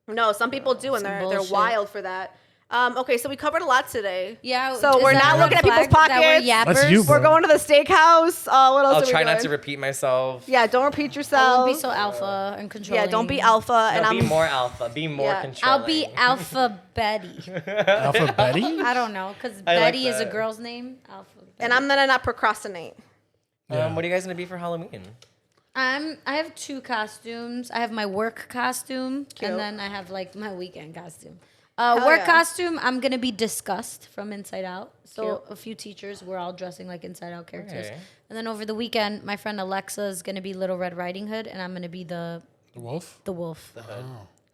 No, some people do, and Some they're bullshit. wild for that. Okay, so we covered a lot today. yeah. So is we're that not a looking at red people's flag that we're pockets. yappers? That's you, bro. We're going to the steakhouse. What else? I'll are we try not doing? to repeat myself. Yeah, don't repeat I yourself. won't be so alpha and controlling. Yeah, don't be alpha. No, And I'm be more alpha. Be more Yeah. controlling. I'll be Alpha Betty. Alpha Betty? I don't know, because I like Betty is a that. girl's name. Alpha Betty. and I'm gonna not procrastinate. What are you guys gonna be for Halloween? I have 2 costumes. I have my work costume, Cute. and then I have like my weekend costume. Hell Work yeah. costume, I'm gonna be Disgust from Inside Out. So Cute. a few teachers were all dressing like Inside Out characters. Okay. And then over the weekend, my friend Alexa is gonna be Little Red Riding Hood, and I'm gonna be the The wolf? wolf,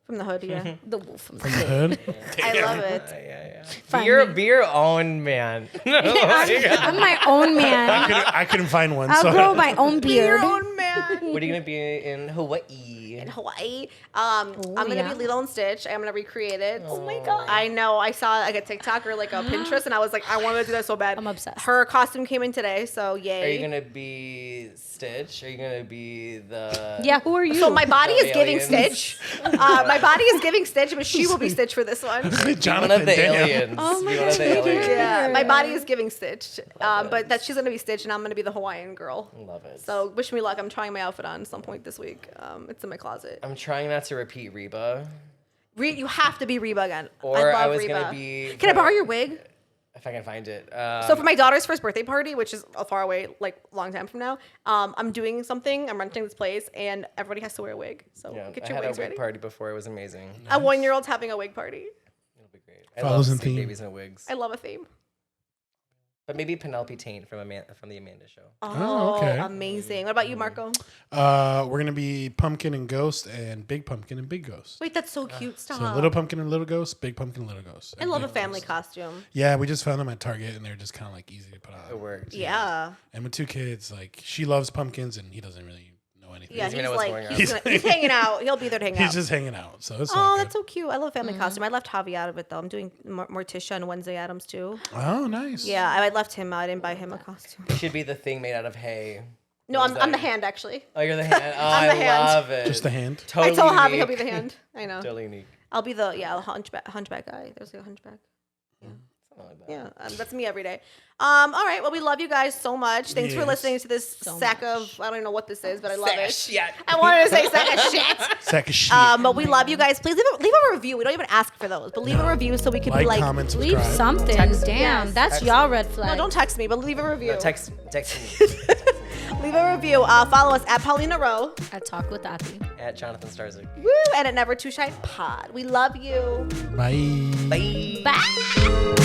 From the hood, yeah. the wolf from the From the hood? I love it. Yeah. Find Be your own man. I'm my own man. I couldn't find one. I'll So grow my own Be your beard. own man. What are you gonna be in Hawaii? In Hawaii. I'm gonna yeah. be Lilo and Stitch. I'm gonna recreate it. Oh my god. I know. I saw like a TikTok or like a Pinterest, and I was like, I want to do that so bad. I'm obsessed. Her costume came in today, so yay. Are you gonna be Stitch? Are you gonna be the? Yeah, who are you? So my body The is giving aliens. Stitch. My body is giving Stitch, but she will be Stitch for this one. Be one Jonathan, of the damn. aliens. Oh my Be one of the God. aliens. Yeah, my body is giving Stitch, but that she's gonna be Stitch, and I'm gonna be the Hawaiian girl. Love it. So wish me luck. I'm trying my outfit on some point this week. It's in my closet. I'm trying not to repeat Reba. You have to be Reba again. Or I I love was Reba. gonna be. Can I borrow your wig? If I can find it. So for my daughter's first birthday party, which is a far away, like long time from now, I'm doing something. I'm renting this place, and everybody has to wear a wig. So Yeah, get I your had a wigs wig ready. party before. It was amazing. A 1-year-old's having a wig party. It'll be great. I Follows love in seeing theme. babies in wigs. I love a theme. But maybe Penelope Taint from the Amanda Show. Oh, okay. amazing. What about you, Marco? we're gonna be Pumpkin and Ghost and Big Pumpkin and Big Ghost. Wait, that's so cute. Stop. So Little Pumpkin and Little Ghost, Big Pumpkin and Little Ghost. I and love a Big family Ghost. costume. Yeah, we just found them at Target and they're just kind of like easy to put It on. worked. Yeah. And with 2 kids, like she loves pumpkins and he doesn't really know anything. Yeah, He's he's gonna know what's like, going he's hanging out. He'll be there to hang He's out. just hanging out. So it's Oh, all good. that's so cute. I love a family costume. I left Javi out of it, though. I'm doing Morticia and Wednesday Addams, too. Oh, nice. Yeah, I left him out. I didn't buy him a costume. It should be the thing made out of hay. No, What I'm is the that? hand, actually. Oh, you're the hand. Oh, I'm the I hand. love it. Just the hand. Totally I told Javi he'll unique. be the hand. I know. Totally unique. I'll be the hunchback guy. There's a hunchback. Something like that. Yeah, that's me every day. All right. Well, we love you guys so much. Thanks for Yes. listening to this So sack much. of I don't even know what this is, but I love Sack of it. shit. I wanted to say sack of shit. Sack of shit. But we love you guys. Please leave a review. We don't even ask for those, but leave a review so we can be like. comment, Leave subscribe. something. Text- Damn, Yes. that's Text y'all me. red flag. No, don't text me, but leave a review. No, text me. Leave a review. Follow us at Paulina Rowe. I talk with Tati. At Jonathan Starzik. Woo! And at Never Too Shy Pod. We love you. Bye. Bye. Bye.